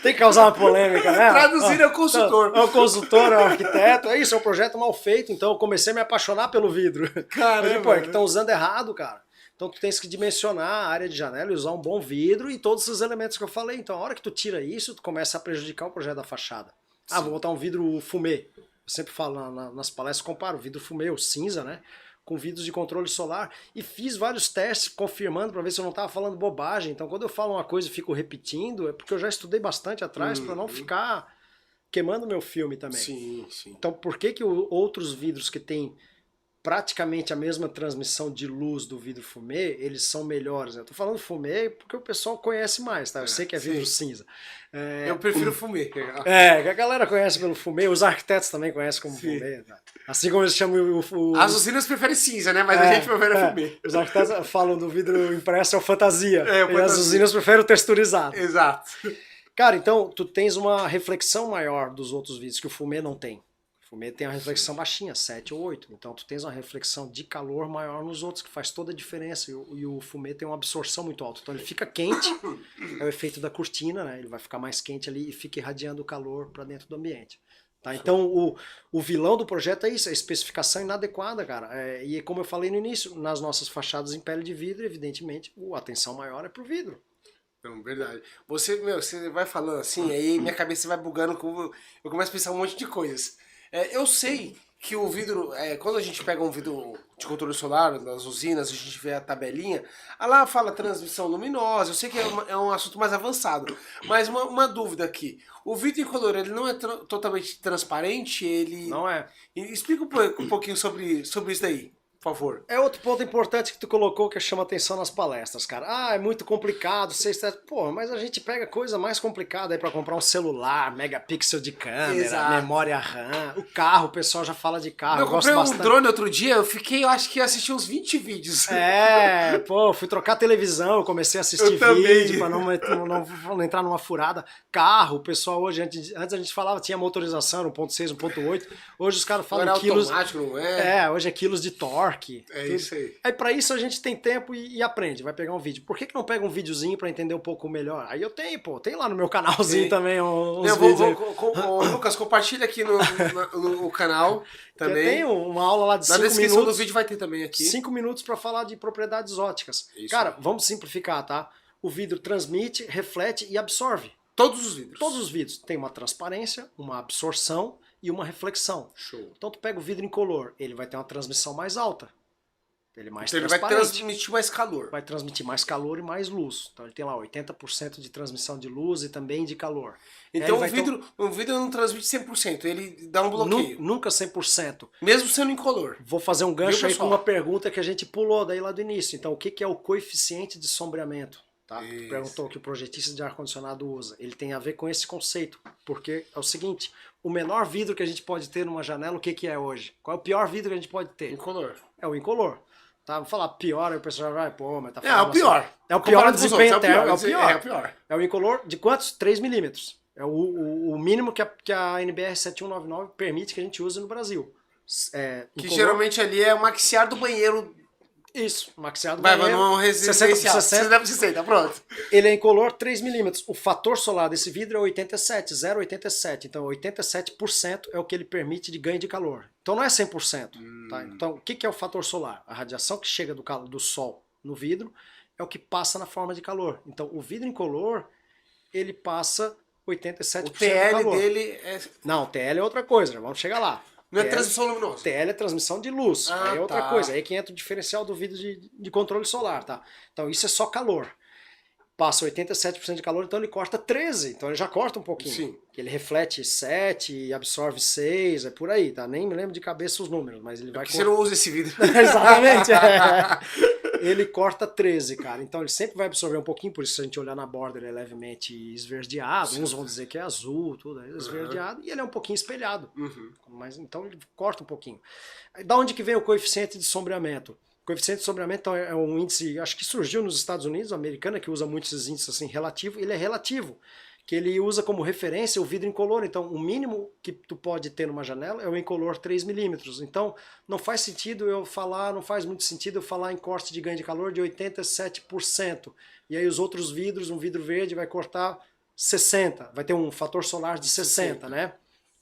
Tem que causar uma polêmica, né? Traduzir é o consultor. É o consultor, é o arquiteto. É isso, é um projeto mal feito. Então eu comecei a me apaixonar pelo vidro. Caramba. É que estão usando errado, cara. Então tu tens que dimensionar a área de janela e usar um bom vidro e todos os elementos que eu falei. Então a hora que tu tira isso, tu começa a prejudicar o projeto da fachada. Vou botar um vidro fumê. Eu sempre falo nas palestras, comparo o vidro fumê, o cinza, né? Com vidros de controle solar. E fiz vários testes confirmando para ver se eu não estava falando bobagem. Então quando eu falo uma coisa e fico repetindo, é porque eu já estudei bastante atrás para não ficar queimando meu filme também. Sim. Então por que outros vidros que têm praticamente a mesma transmissão de luz do vidro fumê, eles são melhores? Eu tô falando fumê porque o pessoal conhece mais, tá? Eu sei que é vidro cinza. Eu prefiro fumê. Que a galera conhece pelo fumê, os arquitetos também conhecem como fumê. Tá? Assim como eles chamam As usinas preferem cinza, né? Mas a gente prefere fumê. Os arquitetos falam do vidro impresso é o fantasia. E as usinas preferem o texturizado. Exato. Cara, então tu tens uma reflexão maior dos outros vidros que o fumê não tem. O fumê tem uma reflexão baixinha, 7 ou 8. Então tu tens uma reflexão de calor maior nos outros, que faz toda a diferença. E o fumê tem uma absorção muito alta. Então ele fica quente, é o efeito da cortina, né? Ele vai ficar mais quente ali e fica irradiando o calor para dentro do ambiente. Tá? Então, o vilão do projeto é isso, é a especificação inadequada, cara. E como eu falei no início, nas nossas fachadas em pele de vidro, evidentemente, a atenção maior é pro vidro. Não, verdade. Você vai falando assim, aí minha cabeça vai bugando, eu começo a pensar um monte de coisas. Eu sei que o vidro, quando a gente pega um vidro de controle solar, nas usinas, a gente vê a tabelinha, lá fala transmissão luminosa, eu sei que é um assunto mais avançado, mas uma dúvida aqui, o vidro incolor, ele não é totalmente transparente, ele... Não é. Explica um pouquinho sobre isso daí, por favor. É outro ponto importante que tu colocou que chama atenção nas palestras, cara. É muito complicado, pô, mas a gente pega coisa mais complicada aí pra comprar um celular, megapixel de câmera, Exato. memória RAM, o carro, o pessoal já fala de carro. Eu comprei um drone outro dia, eu acho que assisti uns 20 vídeos. Pô, fui trocar televisão, eu comecei a assistir vídeo pra não entrar numa furada. Carro, o pessoal hoje, antes a gente falava, tinha motorização, 1.6, 1.8, hoje os caras falam quilos... automático, não é? Hoje é quilos de torque. Isso aí. Aí pra isso a gente tem tempo e aprende, vai pegar um vídeo. Por que não pega um videozinho pra entender um pouco melhor? Aí eu tenho, tem lá no meu canalzinho também uns vídeos. Lucas, compartilha aqui no canal também. Tem uma aula lá de 5 minutos. Na descrição do vídeo vai ter também aqui. 5 minutos pra falar de propriedades óticas. Isso. Cara, vamos simplificar, tá? O vidro transmite, reflete e absorve. Todos os vidros. Todos os vidros. Tem uma transparência, uma absorção e uma reflexão. Show. Então tu pega o vidro incolor, ele vai ter uma transmissão mais alta. Ele é mais então ele vai transmitir mais calor. Vai transmitir mais calor e mais luz. Então ele tem lá 80% de transmissão de luz e também de calor. Então o vidro não transmite 100%, ele dá um bloqueio. Nunca 100%. Mesmo sendo incolor. Vou fazer um gancho aí com uma pergunta que a gente pulou daí lá do início. Então o que é o coeficiente de sombreamento? Tá? Tu perguntou que o projetista de ar-condicionado usa. Ele tem a ver com esse conceito. Porque é o seguinte, o menor vidro que a gente pode ter numa janela, o que é hoje? Qual é o pior vidro que a gente pode ter? Incolor. É o incolor. Tá? Vou falar pior, aí o pessoal vai, mas tá falando. É o pior. É o pior desempenho térmico. É o pior. É o incolor de quantos? 3 milímetros. É o mínimo que a NBR 7199 permite que a gente use no Brasil. Que geralmente ali é o maxiar do banheiro. Isso, maxiar do banheiro. Vai num residencial. 60, pronto. Ele é incolor 3 milímetros. O fator solar desse vidro é 87, 0,87. Então 87% é o que ele permite de ganho de calor. Então não é 100%. Tá? Então o que é o fator solar? A radiação que chega do sol no vidro é o que passa na forma de calor. Então o vidro incolor, ele passa 87% o TL do calor. Dele é... Não, o TL é outra coisa, vamos chegar lá. Não é transmissão luminosa. TL é transmissão de luz. Aí é outra coisa. Aí que entra o diferencial do vidro de controle solar, tá? Então isso é só calor. Passa 87% de calor, então ele corta 13. Então ele já corta um pouquinho. Sim. Ele reflete 7, absorve 6, é por aí, tá? Nem me lembro de cabeça os números, mas ele vai cortar. Você não usa esse vidro. Exatamente. Ele corta 13, cara. Então ele sempre vai absorver um pouquinho, por isso se a gente olhar na borda ele é levemente esverdeado. Uns vão dizer que é azul, tudo é esverdeado. E ele é um pouquinho espelhado. Mas então ele corta um pouquinho. Da onde que vem o coeficiente de sombreamento? O coeficiente de sombreamento é um índice, acho que surgiu nos Estados Unidos, americana, que usa muito esses índices assim, relativo. Ele é relativo, que ele usa como referência o vidro incolor. Então, o mínimo que tu pode ter numa janela é o incolor 3 milímetros. Então, não faz muito sentido eu falar em corte de ganho de calor de 87%. E aí os outros vidros, um vidro verde vai cortar 60%. Vai ter um fator solar de 60%, né?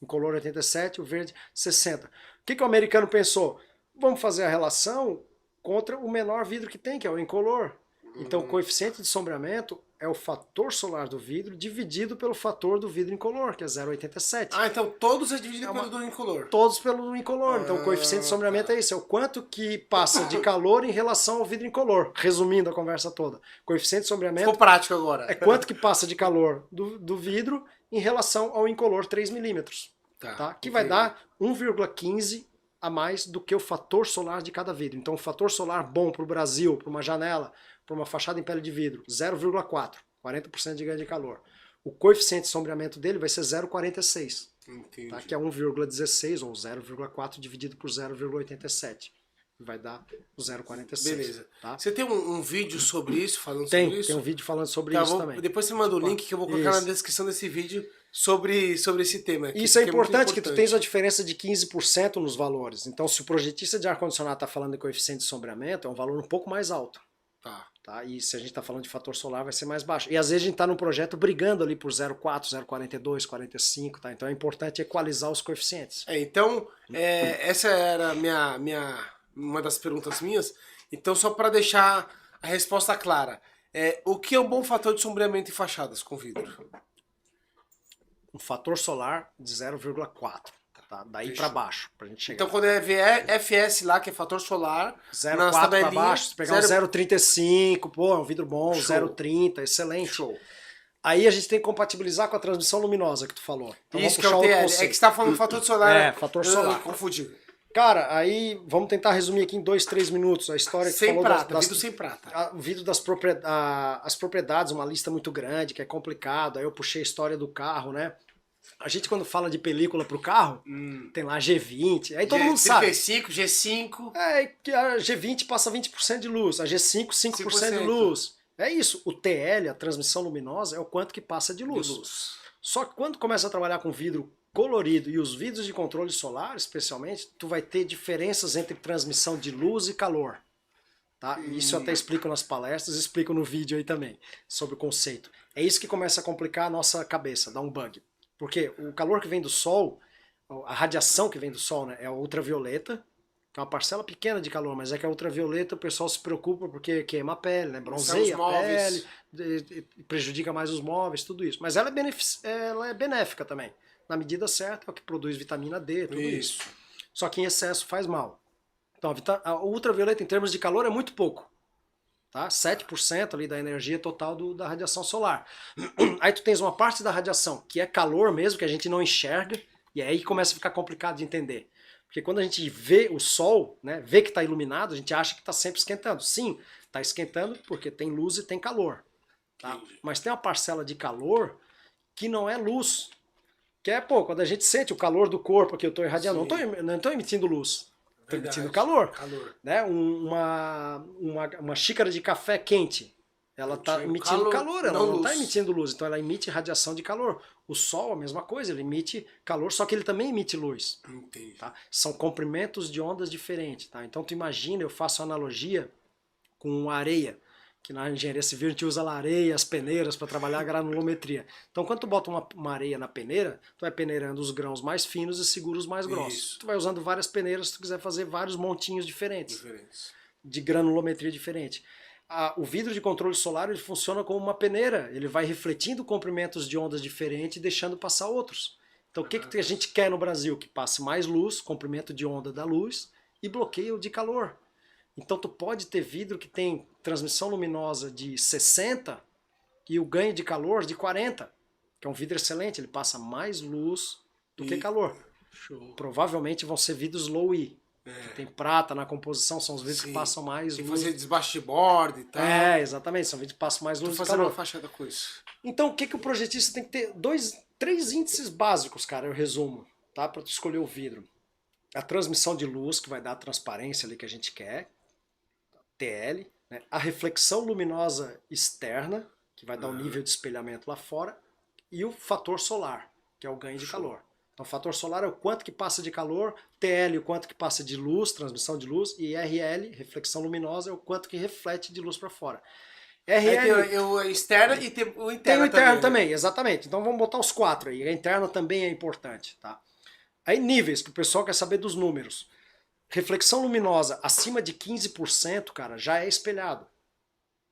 Incolor 87%, o verde 60%. O que o americano pensou? Vamos fazer a relação contra o menor vidro que tem, que é o incolor. Então, o coeficiente de sombreamento é o fator solar do vidro dividido pelo fator do vidro incolor, que é 0,87. Então todos é dividido pelo do incolor. Todos pelo incolor. Então, o coeficiente de sombreamento é isso. É o quanto que passa de calor em relação ao vidro incolor. Resumindo a conversa toda. O coeficiente de sombreamento... Ficou prático agora. É quanto que passa de calor do vidro em relação ao incolor 3 milímetros. Tá? Que vai dar 1,15 a mais do que o fator solar de cada vidro. Então, o fator solar bom para o Brasil, para uma janela, para uma fachada em pele de vidro, 0,4, 40% de ganho de calor. O coeficiente de sombreamento dele vai ser 0,46, tá? Que é 1,16 ou 0,4 dividido por 0,87. Vai dar o 0,46. Beleza. Tá? Você tem um vídeo sobre isso, falando sobre isso? Tem um vídeo falando sobre isso também. Depois você manda o link que eu vou colocar na descrição desse vídeo sobre esse tema. Isso é importante, que tu tens uma diferença de 15% nos valores. Então, se o projetista de ar-condicionado está falando de coeficiente de sombreamento, é um valor um pouco mais alto. Tá. Tá? E se a gente está falando de fator solar, vai ser mais baixo. E às vezes a gente está num projeto brigando ali por 0,4, 0,42, 45, tá? Então é importante equalizar os coeficientes. Então, essa era uma das perguntas minhas. Então, só para deixar a resposta clara, o que é um bom fator de sombreamento em fachadas com vidro? Um fator solar de 0,4. Tá? Daí para baixo, pra gente chegar. Então, quando ver FS lá, que é fator solar, 0,4 para baixo, se pegar um 0,35, pô, é um vidro bom, 0,30, excelente. Show. Aí a gente tem que compatibilizar com a transmissão luminosa que tu falou. Então, isso que é o TL. É que você está falando fator solar. Fator solar. Eu confundi. Cara, aí vamos tentar resumir aqui em 2, 3 minutos a história que sem falou prata, vidro sem prata. O vidro as propriedades, uma lista muito grande, que é complicado. Aí eu puxei a história do carro, né? A gente, quando fala de película pro carro, tem lá G20, aí todo mundo sabe. G5. Que a G20 passa 20% de luz, a G5, 5% de luz. É isso. O TL, a transmissão luminosa, é o quanto que passa de luz. Só que quando começa a trabalhar com vidro colorido e os vidros de controle solar, especialmente, tu vai ter diferenças entre transmissão de luz e calor. Tá? Isso eu até explico nas palestras, explico no vídeo aí também, sobre o conceito. É isso que começa a complicar a nossa cabeça, dá um bug. Porque o calor que vem do sol, a radiação que vem do sol, né, é a ultravioleta, que é uma parcela pequena de calor, mas é que a ultravioleta o pessoal se preocupa porque queima a pele, né, bronzeia a pele, prejudica mais os móveis, tudo isso. Mas ela é benéfica também. Na medida certa é o que produz vitamina D, tudo isso. Só que em excesso faz mal. Então a ultravioleta em termos de calor é muito pouco. Tá? 7% ali da energia total da radiação solar. Aí tu tens uma parte da radiação que é calor mesmo, que a gente não enxerga, e aí começa a ficar complicado de entender. Porque quando a gente vê o sol, né, vê que está iluminado, a gente acha que está sempre esquentando. Sim, está esquentando porque tem luz e tem calor. Tá? Mas tem uma parcela de calor que não é luz. Que é, quando a gente sente o calor do corpo que eu estou irradiando, não estou emitindo luz. Estou emitindo calor. Né? Uma xícara de café quente, ela está emitindo calor, ela não está emitindo luz, então ela emite radiação de calor. O sol, a mesma coisa, ele emite calor, só que ele também emite luz. Tá? São comprimentos de ondas diferentes. Tá? Então tu imagina, eu faço analogia com areia, que na engenharia civil a gente usa a areia, as peneiras para trabalhar a granulometria. Então quando tu bota uma areia na peneira, tu vai peneirando os grãos mais finos e segura os mais grossos. Tu vai usando várias peneiras se tu quiser fazer vários montinhos diferentes. De granulometria diferente. O vidro de controle solar ele funciona como uma peneira, ele vai refletindo comprimentos de ondas diferentes e deixando passar outros. Então o que a gente quer no Brasil? Que passe mais luz, comprimento de onda da luz e bloqueio de calor. Então tu pode ter vidro que tem transmissão luminosa de 60 e o ganho de calor de 40, que é um vidro excelente, ele passa mais luz do que calor. Show. Provavelmente vão ser vidros low E. Que tem prata na composição, são os vidros que passam mais luz. Tem que fazer desbaixo de borda e tal. Exatamente, são vidros que passam mais luz. Tô fazendo uma fachada com isso. Então o que o projetista tem que ter? 3 índices básicos, cara, eu resumo, tá? Para tu escolher o vidro. A transmissão de luz, que vai dar a transparência ali que a gente quer, TL, né? A reflexão luminosa externa, que vai dar o nível de espelhamento lá fora, e o fator solar, que é o ganho de calor. Então, o fator solar é o quanto que passa de calor, TL, o quanto que passa de luz, transmissão de luz, e RL, reflexão luminosa, é o quanto que reflete de luz para fora. RL, tem o externo e tem o interno. Tem o interno também, exatamente. Então vamos botar os 4 aí. A interna também é importante. Tá? Aí níveis, que o pessoal quer saber dos números. Reflexão luminosa acima de 15%, cara, já é espelhado.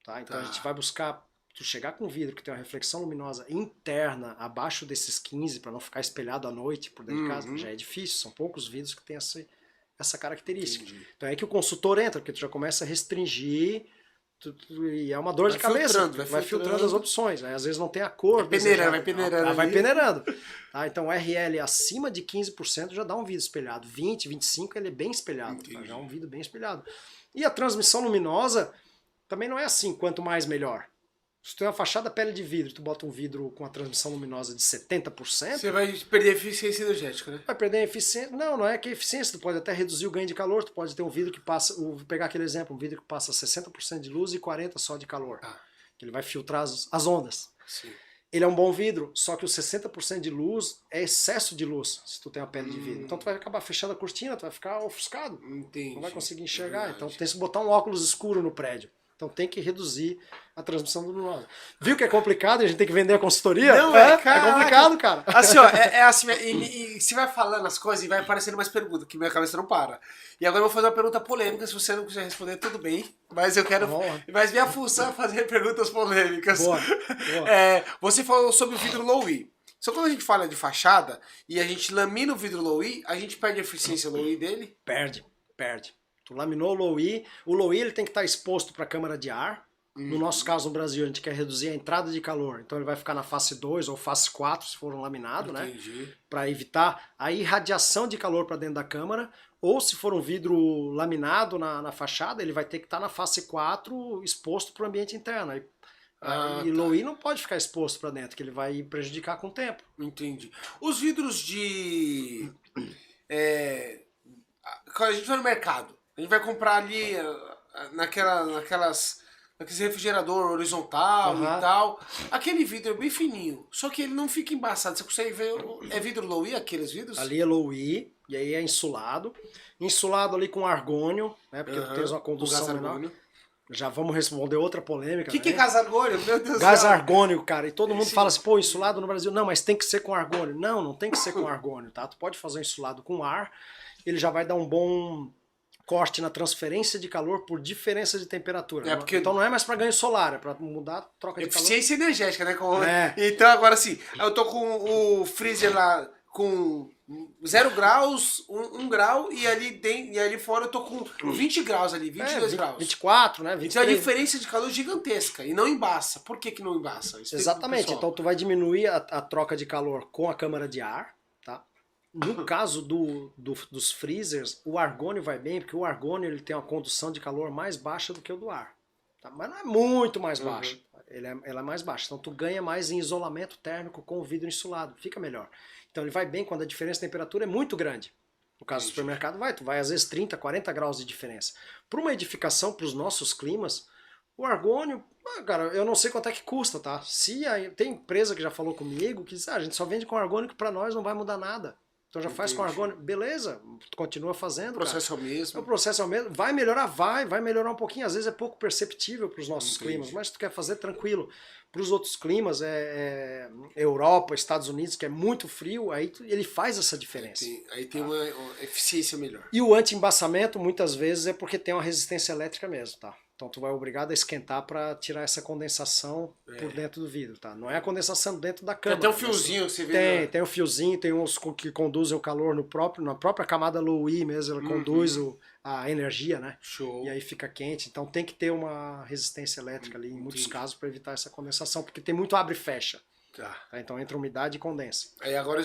Tá? Então a gente vai buscar, tu chegar com vidro que tem uma reflexão luminosa interna abaixo desses 15, para não ficar espelhado à noite por dentro de casa, já é difícil, são poucos vidros que têm essa característica. Então é que o consultor entra, porque tu já começa a restringir, e é uma dor de cabeça, vai filtrando as opções, aí às vezes não tem a cor. Vai peneirando. Vai peneirando. Tá? Então RL acima de 15% já dá um vidro espelhado, 20, 25 ele é bem espelhado, tá? Já é um vidro bem espelhado. E a transmissão luminosa também não é assim, quanto mais melhor. Se tu tem uma fachada pele de vidro, tu bota um vidro com a transmissão luminosa de 70%... Você vai perder a eficiência energética, né? Vai perder a eficiência... Não é que a eficiência, tu pode até reduzir o ganho de calor, tu pode ter um vidro que passa... Vou pegar aquele exemplo, um vidro que passa 60% de luz e 40% só de calor. Ele vai filtrar as ondas. Sim. Ele é um bom vidro, só que os 60% de luz é excesso de luz, se tu tem uma pele de vidro. Então tu vai acabar fechando a cortina, tu vai ficar ofuscado. Entendi. Não vai conseguir enxergar. Então tu tem que botar um óculos escuro no prédio. Então tem que reduzir a transmissão do luminosa. Viu que é complicado e a gente tem que vender a consultoria? Não, é caraca. complicado, cara. Assim, ó, é assim, e você vai falando as coisas e vai aparecendo mais perguntas, que minha cabeça não para. E agora eu vou fazer uma pergunta polêmica, se você não quiser responder, tudo bem. Mas eu quero. Boa. Mas minha função é fazer perguntas polêmicas. Boa. Você falou sobre o vidro low-E. Só quando a gente fala de fachada e a gente lamina o vidro low-E, a gente perde a eficiência low-E dele? Perde. Tu laminou o low-E ele tem que estar exposto para a câmara de ar. No nosso caso, no Brasil, a gente quer reduzir a entrada de calor. Então ele vai ficar na face 2 ou face 4, se for um laminado, Entendi. né? Para evitar a irradiação de calor para dentro da câmara. Ou se for um vidro laminado na fachada, ele vai ter que estar na face 4 exposto para o ambiente interno. E low-E não pode ficar exposto para dentro, que ele vai prejudicar com o tempo. Entendi. Os vidros de... quando a gente vai no mercado, a gente vai comprar ali naqueles refrigerador horizontal e tal. Aquele vidro é bem fininho, só que ele não fica embaçado. Você consegue ver, é vidro low-E aqueles vidros? Ali é low-E, e aí é insulado. Insulado ali com argônio, né? Porque tu tens uma condução menor. Já vamos responder outra polêmica. O que é gás argônio? Meu Deus do céu. Gás argônio, cara. E todo mundo fala assim, pô, insulado no Brasil. Não, mas tem que ser com argônio. Não tem que ser com argônio, tá? Tu pode fazer insulado com ar, ele já vai dar um bom corte na transferência de calor por diferença de temperatura. Então não é mais para ganho solar, é para mudar a troca de calor. Eficiência energética, né? Então agora assim, eu tô com o freezer lá com 0 graus, 1 grau, e ali fora eu tô com 20 graus ali, 22 graus. 24, né? 23. Então a diferença de calor é gigantesca e não embaça. Por que não embaça? Exatamente, então tu vai diminuir a troca de calor com a câmara de ar, tá? No caso dos freezers, o argônio vai bem, porque o argônio ele tem uma condução de calor mais baixa do que o do ar. Tá? Mas não é muito mais baixa. Ela é mais baixa. Então tu ganha mais em isolamento térmico com o vidro insulado. Fica melhor. Então ele vai bem quando a diferença de temperatura é muito grande. No caso do supermercado tu vai às vezes 30, 40 graus de diferença. Para uma edificação, para os nossos climas, o argônio, cara, eu não sei quanto é que custa, tá? Tem empresa que já falou comigo que diz, a gente só vende com argônio que para nós não vai mudar nada. Então já faz com argônio, beleza, continua fazendo. O processo é o mesmo. O processo é o mesmo. Vai melhorar, vai melhorar um pouquinho. Às vezes é pouco perceptível para os nossos climas, mas tu quer fazer tranquilo. Para os outros climas, Europa, Estados Unidos, que é muito frio, aí ele faz essa diferença. Aí tem uma eficiência melhor. E o anti-embaçamento, muitas vezes, é porque tem uma resistência elétrica mesmo, tá? Então tu vai obrigado a esquentar para tirar essa condensação por dentro do vidro, tá? Não é a condensação dentro da câmara. Tem até um fiozinho que você vê. Tem um fiozinho, tem uns que conduzem o calor na própria camada low-E mesmo, ela conduz a energia, né? Show. E aí fica quente. Então tem que ter uma resistência elétrica ali, em muitos casos, para evitar essa condensação, porque tem muito abre e fecha. Tá? Então entra umidade e condensa. Aí agora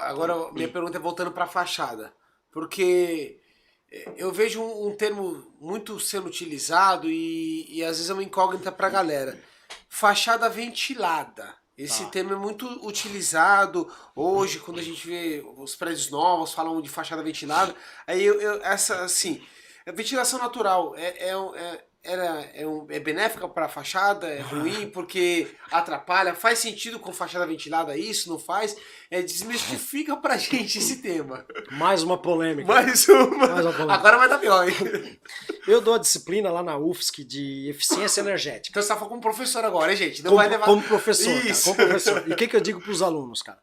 agora minha pergunta é voltando para a fachada. Porque eu vejo um termo muito sendo utilizado e às vezes é uma incógnita pra galera. Fachada ventilada. Esse termo é muito utilizado hoje, quando a gente vê os prédios novos falam de fachada ventilada. Aí a ventilação natural é benéfica para a fachada? É ruim porque atrapalha? Faz sentido com fachada ventilada isso? Não faz? Desmistifica pra gente esse tema. Mais uma polêmica. Mais uma polêmica. Agora vai dar pior, hein? Eu dou a disciplina lá na UFSC de eficiência energética. Então você tá falando como professor agora, hein, gente? Não vai levar... Como professor, cara, como professor. E o que eu digo pros alunos, cara?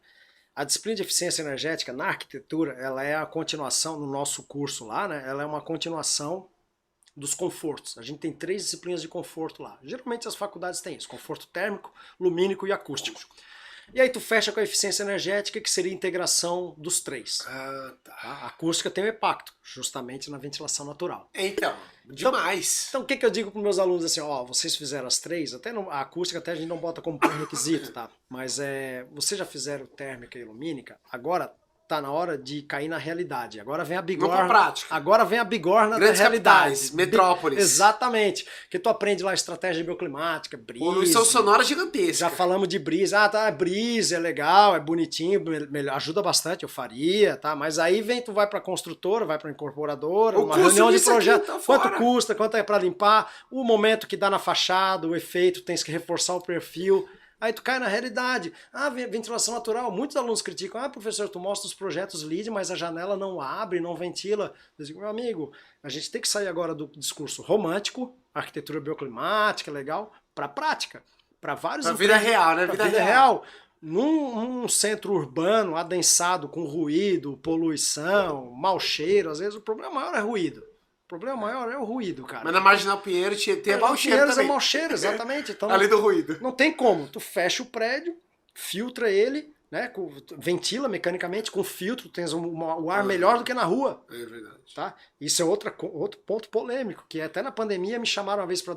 A disciplina de eficiência energética na arquitetura, ela é a continuação, no nosso curso lá, né? Ela é uma continuação dos confortos. A gente tem 3 disciplinas de conforto lá. Geralmente as faculdades têm isso: conforto térmico, lumínico e acústico. E aí tu fecha com a eficiência energética, que seria a integração dos 3. A acústica tem o impacto, justamente na ventilação natural. Então, demais. Então o que eu digo para meus alunos assim, vocês fizeram as 3, a acústica até a gente não bota como requisito, tá? Mas vocês já fizeram térmica e lumínica, agora tá na hora de cair na realidade. Agora vem a bigorna. Prática. Agora vem a bigorna da realidade. Capitais, metrópoles. Exatamente. Que tu aprende lá estratégia bioclimática, brisa. Poluição sonora gigantesca. Já falamos de brisa. Brisa é legal, é bonitinho, ajuda bastante, eu faria, tá? Mas aí tu vai pra construtora, vai pra incorporadora, uma reunião de projeto. Quanto custa, quanto é pra limpar, o momento que dá na fachada, o efeito, tens que reforçar o perfil. Aí tu cai na realidade. Ah, ventilação natural. Muitos alunos criticam. Ah, professor, tu mostra os projetos LEED, mas a janela não abre, não ventila. Eu digo, meu amigo, a gente tem que sair agora do discurso romântico, arquitetura bioclimática, legal, para prática. Para vários... Pra vida real, né? Vida real. Num centro urbano, adensado, com ruído, poluição, mau cheiro, às vezes o problema maior é ruído. O problema maior é o ruído, cara. Mas na Marginal Pinheiro tem mau cheiro Pinheiros também. É mau cheiro, exatamente. Então, além do ruído. Não tem como. Tu fecha o prédio, filtra ele, né? Ventila mecanicamente com filtro, tens o ar melhor do que na rua. É verdade. Tá? Isso é outro ponto polêmico, que até na pandemia me chamaram uma vez para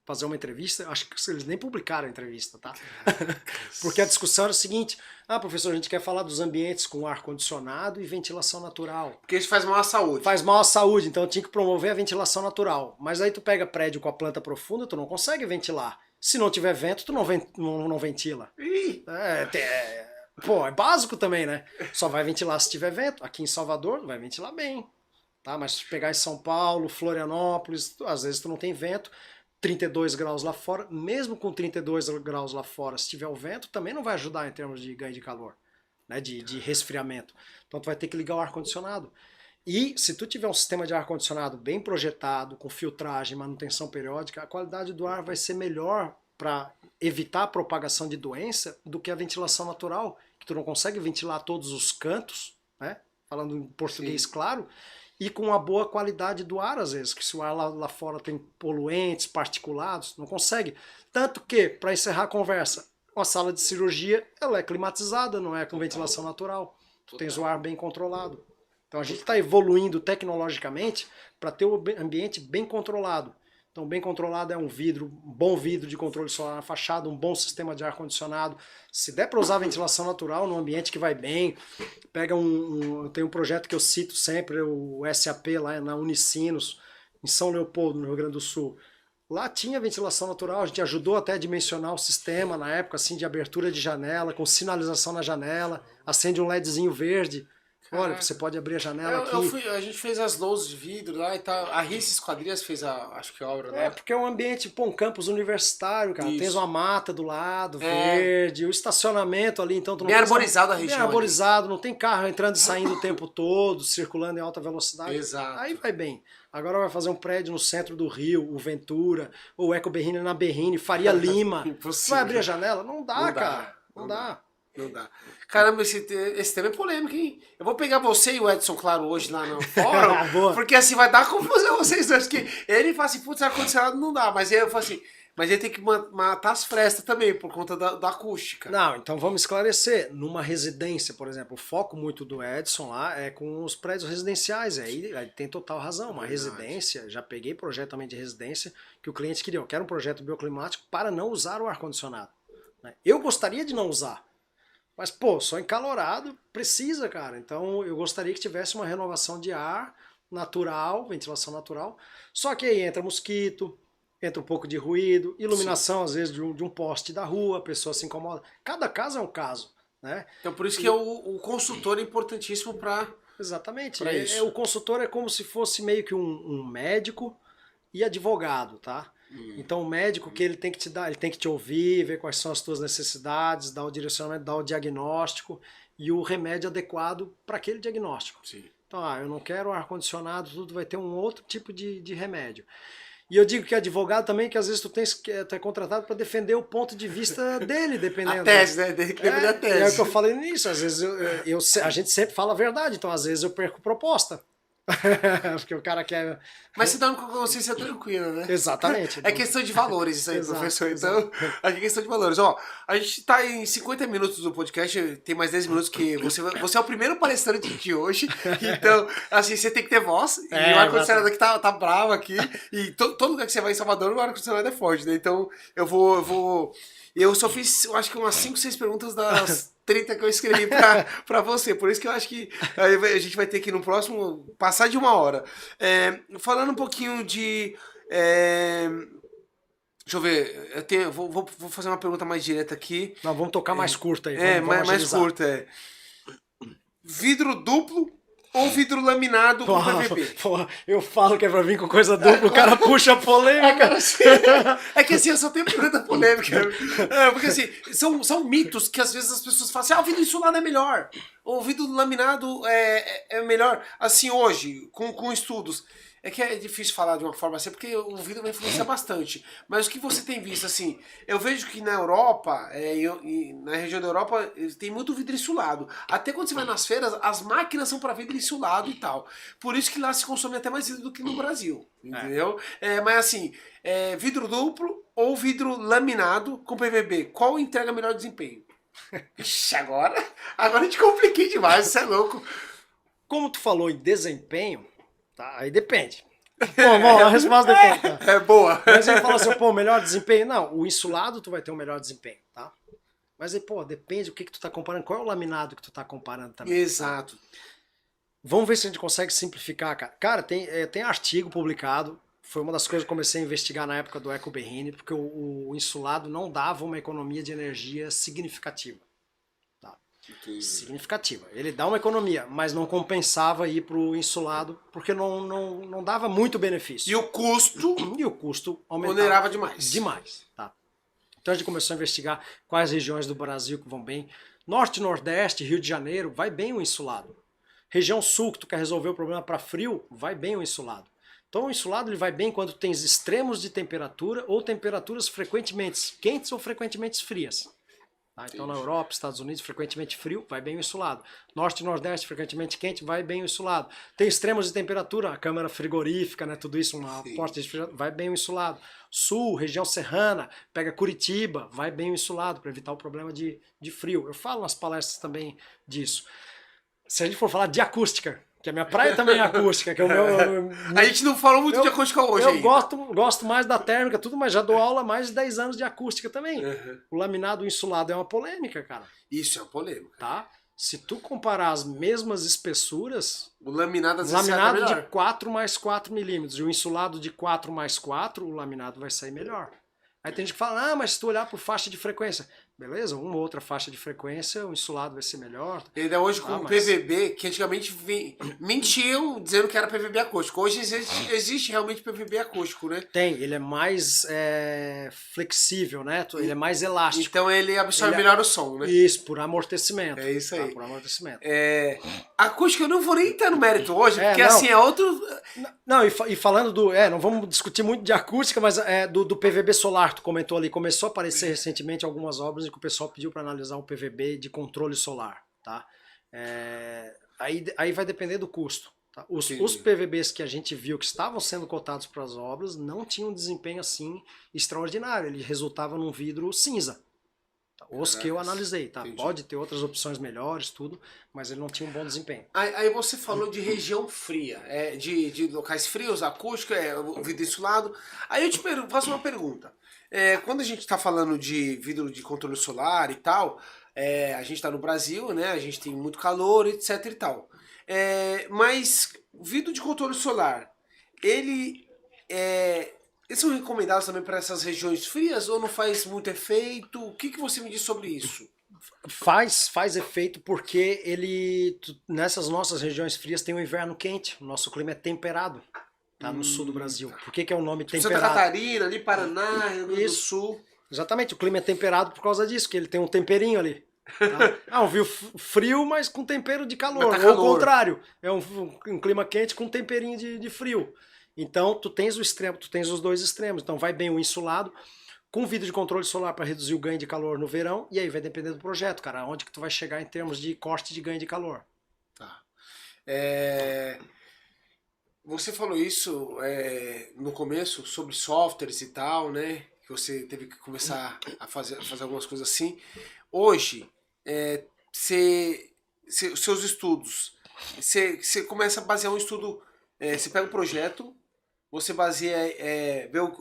fazer uma entrevista, acho que eles nem publicaram a entrevista, tá? Porque a discussão era o seguinte, professor, a gente quer falar dos ambientes com ar-condicionado e ventilação natural. Porque isso faz mal à saúde. Faz mal à saúde, então eu tinha que promover a ventilação natural. Mas aí tu pega prédio com a planta profunda, tu não consegue ventilar. Se não tiver vento, tu não ventila. Pô, é básico também, né? Só vai ventilar se tiver vento. Aqui em Salvador, vai ventilar bem. Tá? Mas se pegar em São Paulo, Florianópolis, às vezes tu não tem vento. 32 graus lá fora, mesmo com 32 graus lá fora, se tiver o vento, também não vai ajudar em termos de ganho de calor, né, de resfriamento. Então tu vai ter que ligar o ar-condicionado. E se tu tiver um sistema de ar-condicionado bem projetado, com filtragem, manutenção periódica, a qualidade do ar vai ser melhor para evitar a propagação de doença do que a ventilação natural, que tu não consegue ventilar todos os cantos, né, falando em português Sim. claro, e com uma boa qualidade do ar, às vezes, que se o ar lá fora tem poluentes, particulados, não consegue. Tanto que, para encerrar a conversa, uma sala de cirurgia, ela é climatizada, não é com ventilação natural. Tu tens o ar bem controlado. Então a gente está evoluindo tecnologicamente para ter o ambiente bem controlado. Então bem controlado é um bom vidro de controle solar na fachada, um bom sistema de ar-condicionado. Se der para usar ventilação natural num ambiente que vai bem, pega tem um projeto que eu cito sempre, o SAP lá na Unicinos, em São Leopoldo, no Rio Grande do Sul. Lá tinha ventilação natural, a gente ajudou até a dimensionar o sistema na época, assim, de abertura de janela, com sinalização na janela, acende um LEDzinho verde. Olha, você pode abrir a janela aqui. A gente fez as louças de vidro lá e tal. A Rice Esquadrias fez acho que a obra lá. Porque é um ambiente, um campus universitário, cara. Isso. Tens uma mata do lado, verde, o estacionamento ali, então tu não bem arborizado a região. Bem arborizado, não tem carro entrando e saindo o tempo todo, circulando em alta velocidade. Exato. Aí vai bem. Agora vai fazer um prédio no centro do Rio, o Ventura, ou o Eco Berrini na Berrini, Faria Lima. Vai abrir a janela? Não dá, cara. Não dá. Não dá. Caramba, esse tema é polêmico, hein? Eu vou pegar você e o Edson Claro hoje lá no fórum, porque assim vai dar confusão vocês dois, porque ele fala assim, putz, ar-condicionado não dá, mas eu falo assim, mas ele tem que matar as frestas também, por conta da acústica. Não, então vamos esclarecer. Numa residência, por exemplo, o foco muito do Edson lá é com os prédios residenciais, aí tem total razão. Uma residência, já peguei projeto também de residência, que o cliente queria, eu quero um projeto bioclimático para não usar o ar-condicionado. Eu gostaria de não usar. Mas, pô, sou encalorado, precisa, cara. Então, eu gostaria que tivesse uma renovação de ar natural, ventilação natural. Só que aí entra mosquito, entra um pouco de ruído, iluminação, Sim. às vezes, de um poste da rua, a pessoa se incomoda. Cada caso é um caso, né? Então, por isso que o consultor é importantíssimo para Exatamente. isso. O consultor é como se fosse meio que um médico e advogado, tá? Então o médico que ele tem que te dar, ele tem que te ouvir, ver quais são as tuas necessidades, dar o direcionamento, dar o diagnóstico e o remédio adequado para aquele diagnóstico. Sim. Então, eu não quero ar-condicionado, tudo vai ter um outro tipo de remédio. E eu digo que advogado também, que às vezes tu é contratado para defender o ponto de vista dele, dependendo. A tese, né? Depende da tese. É o que eu falei nisso, às vezes a gente sempre fala a verdade, então às vezes eu perco proposta. Porque o cara quer... Mas você dá uma consciência tranquila, né? Exatamente. É questão de valores isso aí, Exato, professor. Então, aqui é questão de valores. Ó, a gente tá em 50 minutos do podcast, tem mais 10 minutos que você é o primeiro palestrante de hoje. Então, assim, você tem que ter voz. E o ar-condicionado aqui tá bravo aqui. E todo lugar que você vai em Salvador, o ar-condicionado é forte, né? Então, eu só fiz, eu acho que umas 5, 6 perguntas das 30 que eu escrevi pra você. Por isso que eu acho que a gente vai ter que no próximo passar de 1 hora. Falando um pouquinho de... deixa eu ver. Vou fazer uma pergunta mais direta aqui. Não, vamos tocar mais curta aí. Mais curta. Vidro duplo ou vidro laminado com Porra, PVB? porra, eu falo que é pra vir com coisa dupla, o cara puxa a polêmica. É que assim, eu só tenho pergunta polêmica. Porque assim, são mitos que às vezes as pessoas falam assim, o vidro insulado é melhor. O vidro laminado é melhor. Assim, hoje, com estudos. É que é difícil falar de uma forma assim, porque o vidro vai influenciar bastante. Mas o que você tem visto, assim, eu vejo que na Europa, na região da Europa, tem muito vidro insulado. Até quando você vai nas feiras, as máquinas são para vidro insulado e tal. Por isso que lá se consome até mais vidro do que no Brasil, entendeu? Mas assim, vidro duplo ou vidro laminado com PVB, qual entrega melhor desempenho? Ixi, agora eu te compliquei demais, isso é louco. Como tu falou em desempenho, tá? Aí depende. Bom, a resposta depende. Tá? É boa. Mas ele fala assim, pô, melhor desempenho? Não, o insulado tu vai ter um melhor desempenho, tá? Mas aí, pô, depende do que tu tá comparando. Qual é o laminado que tu tá comparando também? Exato. Vamos ver se a gente consegue simplificar, cara. Cara, tem artigo publicado. Foi uma das coisas que eu comecei a investigar na época do Eco Berrini, porque o insulado não dava uma economia de energia significativa. Tá? Significativa. Ele dá uma economia, mas não compensava ir pro insulado, porque não dava muito benefício. E o custo aumentava. onerava demais. Demais, tá? Então a gente começou a investigar quais regiões do Brasil que vão bem. Norte, Nordeste, Rio de Janeiro, vai bem o insulado. Região Sul, que tu quer resolver o problema para frio, vai bem o insulado. Então o insulado ele vai bem quando tens extremos de temperatura ou temperaturas frequentemente quentes ou frequentemente frias. Tá? Então na Europa, Estados Unidos, frequentemente frio, vai bem o insulado. Norte e Nordeste, frequentemente quente, vai bem o insulado. Tem extremos de temperatura, a câmara frigorífica, né, tudo isso, uma porta de refrigeração, vai bem o insulado. Sul, região serrana, pega Curitiba, vai bem o insulado para evitar o problema de frio. Eu falo nas palestras também disso. Se a gente for falar de acústica, que a minha praia também é acústica, que é o meu... A gente não falou muito de acústica hoje Eu ainda. gosto mais da térmica, tudo, mas já dou aula há mais de 10 anos de acústica também. O laminado insulado é uma polêmica, cara. Isso é uma polêmica. Tá? Se tu comparar as mesmas espessuras, o laminado às vezes laminado sai melhor. de 4 mais 4 milímetros e o insulado de 4 mais 4, o laminado vai sair melhor. Aí tem gente que fala, mas se tu olhar por faixa de frequência, beleza, uma ou outra faixa de frequência, o insulado vai ser melhor. Ainda hoje com o PVB, que antigamente mentiam dizendo que era PVB acústico. Hoje existe realmente PVB acústico, né? Tem, ele é mais flexível, né? Ele é mais elástico. Então ele absorve melhor o som, né? Isso, por amortecimento. É isso aí. Tá, por amortecimento. Acústica eu não vou nem entrar no mérito hoje, porque não. assim é outro... Não, e falando do... não vamos discutir muito de acústica, mas do PVB solar, tu comentou ali, começou a aparecer recentemente algumas obras em que o pessoal pediu para analisar um PVB de controle solar, tá? Aí vai depender do custo. Tá? Os PVBs que a gente viu que estavam sendo cotados para as obras não tinham um desempenho assim extraordinário, ele resultava num vidro cinza. Os que eu analisei, tá? Entendi. Pode ter outras opções melhores, tudo, mas ele não tinha um bom desempenho. Aí você falou de região fria, de locais frios, acústica, o vidro insulado. Aí eu te faço uma pergunta. Quando a gente está falando de vidro de controle solar e tal, a gente está no Brasil, né? A gente tem muito calor, etc e tal. Mas vidro de controle solar, eles são recomendados também para essas regiões frias ou não faz muito efeito? O que você me diz sobre isso? Faz efeito porque nessas nossas regiões frias tem um inverno quente, o nosso clima é temperado, tá? No sul do Brasil. Por que é o nome temperado? Santa Catarina, ali Paraná, Rio Grande do Sul. Exatamente, o clima é temperado por causa disso, que ele tem um temperinho ali. Tá? Um viu frio, mas com tempero de calor. Ou o contrário, é um clima quente com temperinho de frio. Então tu tens o extremo, tu tens os dois extremos. Então vai bem o insulado com vidro de controle solar para reduzir o ganho de calor no verão, e aí vai depender do projeto, cara, onde que tu vai chegar em termos de corte de ganho de calor. Tá. Você falou isso no começo sobre softwares e tal, né? Que você teve que começar a fazer algumas coisas assim. Hoje, seus estudos, você começa a basear um estudo, você pega um projeto, você baseia,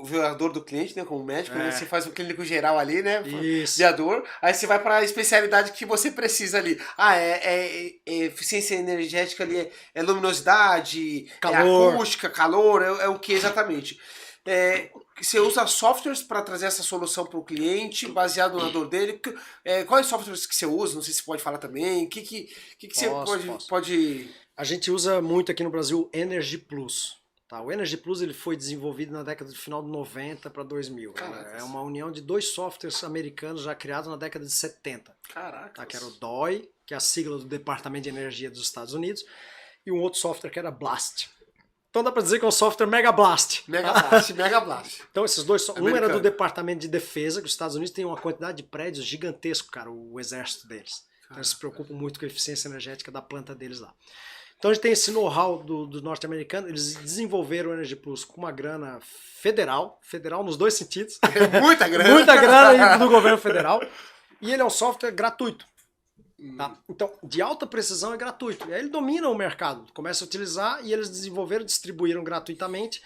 vê a dor do cliente, né, como médico, né, você faz um clínico geral ali, né, Isso. de a dor, aí você vai para a especialidade que você precisa ali. Eficiência energética ali, luminosidade, calor. Acústica, calor, é o que exatamente? Você usa softwares para trazer essa solução para o cliente, baseado na dor dele. Quais softwares que você usa? Não sei se pode falar também. O que você pode... A gente usa muito aqui no Brasil o Energy Plus. Tá? O Energy Plus ele foi desenvolvido na década de final de 90 para 2000. Caracas. É uma união de 2 softwares americanos já criados na década de 70. Caraca. Tá? Que era o DOE, que é a sigla do Departamento de Energia dos Estados Unidos, e um outro software que era Blast. Então dá para dizer que é um software Mega Blast. Mega Blast, Mega Blast. Então esses dois, um Americano. era do Departamento de Defesa, que os Estados Unidos têm uma quantidade de prédios gigantesco, cara, o exército deles. Então eles se preocupam muito com a eficiência energética da planta deles lá. Então a gente tem esse know-how do norte-americano, eles desenvolveram o Energy Plus com uma grana federal nos dois sentidos. Muita grana. Muita grana aí do governo federal. E ele é um software gratuito. Tá? Então, de alta precisão é gratuito. E aí ele domina o mercado, começa a utilizar e eles desenvolveram e distribuíram gratuitamente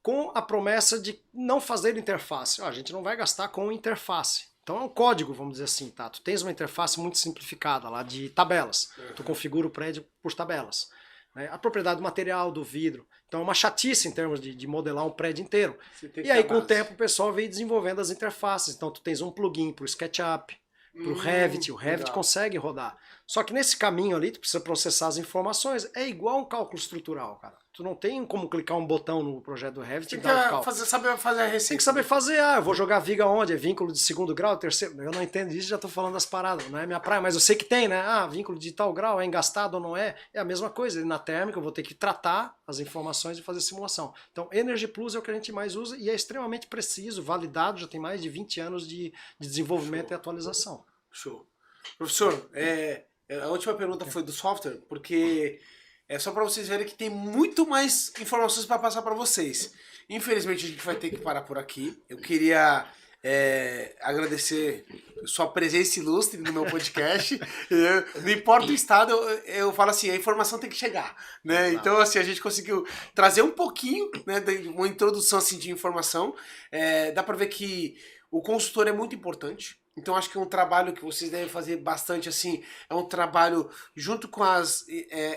com a promessa de não fazer interface. Ó, a gente não vai gastar com interface. Então é um código, vamos dizer assim, tá? Tu tens uma interface muito simplificada lá de tabelas. Tu configura o prédio por tabelas. Né? A propriedade do material, do vidro. Então é uma chatice em termos de modelar um prédio inteiro. E aí com o tempo o pessoal veio desenvolvendo as interfaces. Então tu tens um plugin para o SketchUp, para o Revit. O Revit consegue rodar. Só que nesse caminho ali tu precisa processar as informações. É igual um cálculo estrutural, cara. Tu não tem como clicar um botão no projeto do Revit e dar o cálculo. Saber fazer a receita. Tem que saber fazer. Ah, eu vou jogar viga onde? É vínculo de segundo grau, terceiro? Eu não entendo isso, já tô falando das paradas. Não é minha praia, mas eu sei que tem, né? Ah, vínculo de tal grau, é engastado ou não é? É a mesma coisa. Na térmica eu vou ter que tratar as informações e fazer simulação. Então, Energy Plus é o que a gente mais usa e é extremamente preciso, validado, já tem mais de 20 anos de desenvolvimento e atualização. Show. Professor, a última pergunta foi do software, porque é só para vocês verem que tem muito mais informações para passar para vocês. Infelizmente a gente vai ter que parar por aqui. Eu queria agradecer sua presença ilustre no meu podcast. Não importa o estado, eu falo assim, a informação tem que chegar, né? Então assim, a gente conseguiu trazer um pouquinho, né, de uma introdução assim, de informação. Dá para ver que o consultor é muito importante. Então acho que é um trabalho que vocês devem fazer bastante assim, é um trabalho junto com as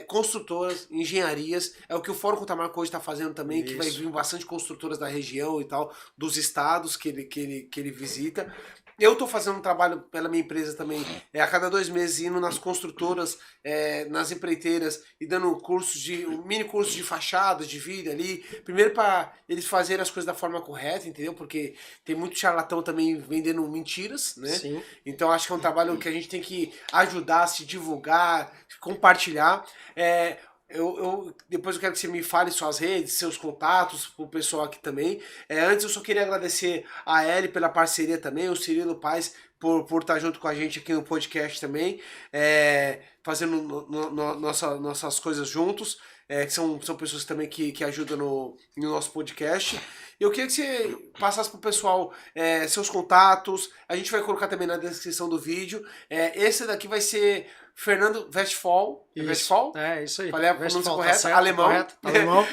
construtoras, engenharias, é o que o Fórum Catamarca hoje está fazendo também, que vai vir bastante construtoras da região e tal, dos estados que ele visita. Eu estou fazendo um trabalho pela minha empresa também, a cada 2 meses indo nas construtoras, nas empreiteiras e dando mini cursos de fachada, de vidro ali, primeiro para eles fazerem as coisas da forma correta, entendeu? Porque tem muito charlatão também vendendo mentiras, né? Sim. Então acho que é um trabalho que a gente tem que ajudar, se divulgar, compartilhar. Depois eu quero que você me fale suas redes, seus contatos, pro pessoal aqui também. Antes eu só queria agradecer a Eli pela parceria também, o Cirilo Paz por estar junto com a gente aqui no podcast também, fazendo nossas coisas juntos, que são pessoas também que ajudam no nosso podcast. Eu queria que você passasse pro pessoal seus contatos, a gente vai colocar também na descrição do vídeo. Esse daqui vai ser Fernando Westphal. Westphal? É, isso aí. Falei a pronúncia Westphal, correta, tá certo, alemão. correto, alemão.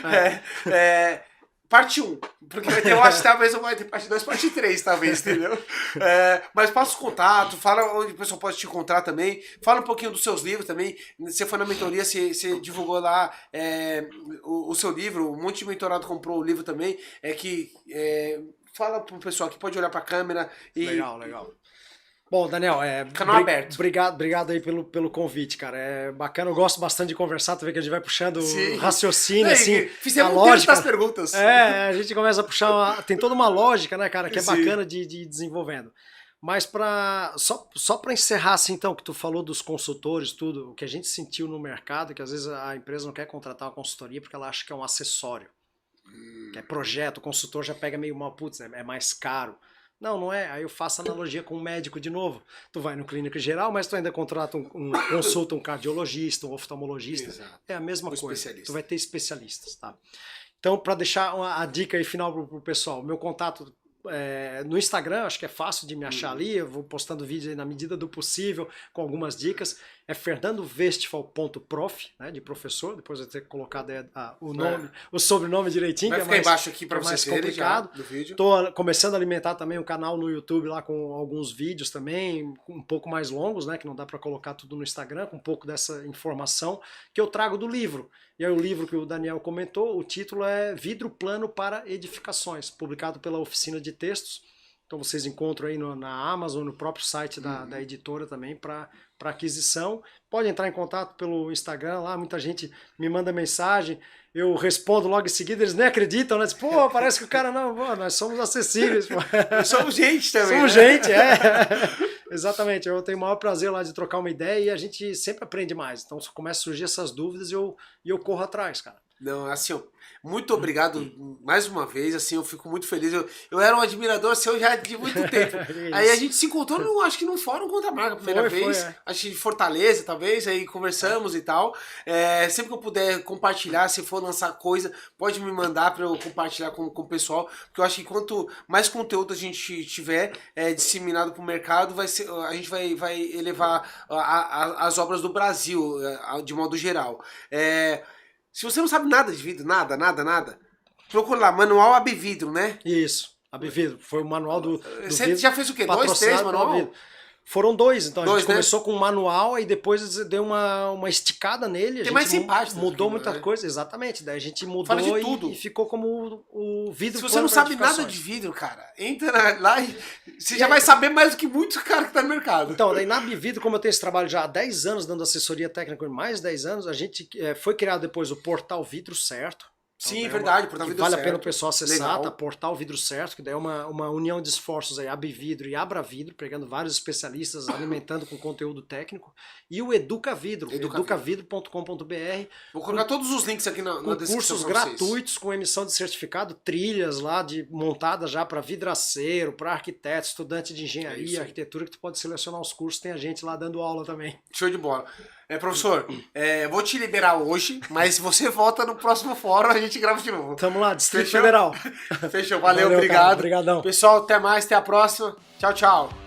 Parte 1, porque eu acho que talvez vai ter parte 2, parte 3, talvez, entendeu? Mas passa o contato, fala onde o pessoal pode te encontrar também, fala um pouquinho dos seus livros também. Você foi na mentoria, você divulgou lá o seu livro, um monte de mentorado comprou o livro também. Fala pro pessoal que pode olhar pra câmera e. Legal. Bom, Daniel, canal aberto. Obrigado aí pelo convite, cara. É bacana, eu gosto bastante de conversar, tu vê que a gente vai puxando Sim. raciocínio, assim. Fizemos a lógica das perguntas. A gente começa a puxar, tem toda uma lógica, né, cara, que é Sim. bacana de ir desenvolvendo. Mas só para encerrar, assim, então, que tu falou dos consultores, tudo, o que a gente sentiu no mercado, que às vezes a empresa não quer contratar uma consultoria porque ela acha que é um acessório, que é projeto, o consultor já pega meio mal, putz, é mais caro. Não é. Aí eu faço analogia com um médico de novo. Tu vai no clínico geral, mas tu ainda contrata consulta um cardiologista, um oftalmologista. Exato. É a mesma coisa. Especialista. Tu vai ter especialistas, tá? Então, para deixar a dica aí final pro pessoal, meu contato no Instagram, acho que é fácil de me achar ali, eu vou postando vídeo aí na medida do possível, com algumas dicas. É fernandovestphal.prof, né, de professor, depois eu vou ter que colocar o nome, o sobrenome direitinho, vai que ficar embaixo aqui para mais vocês complicado. Já, do vídeo. Tô começando a alimentar também um canal no YouTube lá com alguns vídeos também, um pouco mais longos, né, que não dá para colocar tudo no Instagram, com um pouco dessa informação que eu trago do livro. E aí o livro que o Daniel comentou, o título é Vidro Plano para Edificações, publicado pela Oficina de Textos. Então vocês encontram aí na Amazon, no próprio site da editora também para aquisição. Pode entrar em contato pelo Instagram lá, muita gente me manda mensagem, eu respondo logo em seguida, eles nem acreditam, né? Pô, parece que o cara não, pô, nós somos acessíveis. Pô. Somos gente também. Somos né? gente, Exatamente, eu tenho o maior prazer lá de trocar uma ideia e a gente sempre aprende mais. Então começa a surgir essas dúvidas e eu corro atrás, cara. Não, assim, muito obrigado mais uma vez, assim, eu fico muito feliz. Eu era um admirador seu já de muito tempo. Aí a gente se encontrou, acho que num fórum contra a marca a primeira vez. Acho que de Fortaleza, talvez, aí conversamos e tal. Sempre que eu puder compartilhar, se for lançar coisa, pode me mandar para eu compartilhar com o pessoal, porque eu acho que quanto mais conteúdo a gente tiver disseminado para o mercado, a gente vai elevar as obras do Brasil, de modo geral. Se você não sabe nada de vidro, nada, procura lá, Manual Abvidro, né? Isso, Abvidro. Foi o manual do Você vidro, já fez o quê? 2, 3 manual? Foram 2, então a gente né? começou com um manual e depois deu uma esticada nele. Tem mais 100 páginas. Mudou muita coisa, exatamente. Daí a gente mudou e ficou como o vidro. Se você não sabe nada de vidro, cara, entra lá e você já vai saber mais do que muitos caras que tá no mercado. Então, daí na Abvidro, como eu tenho esse trabalho já há 10 anos, dando assessoria técnica, mais 10 anos, a gente foi criado depois o Portal Vidro Certo. Então, sim, verdade, Portal Vidro Certo. Vale a pena o pessoal acessar, Legal. tá? Portal Vidro Certo, que daí é uma união de esforços aí, Abvidro e Abravidro, pegando vários especialistas, alimentando com conteúdo técnico. E o Educa Vidro, educavidro.com.br. Vou colocar todos os links aqui na descrição. Cursos gratuitos com emissão de certificado, trilhas lá montadas já para vidraceiro, para arquiteto, estudante de engenharia, arquitetura, que tu pode selecionar os cursos, tem a gente lá dando aula também. Show de bola. Professor, vou te liberar hoje, mas você volta no próximo fórum, a gente grava de novo. Tamo lá, Distrito Federal. Fechou, valeu, obrigado. Obrigadão. Pessoal, até mais, até a próxima. Tchau, tchau.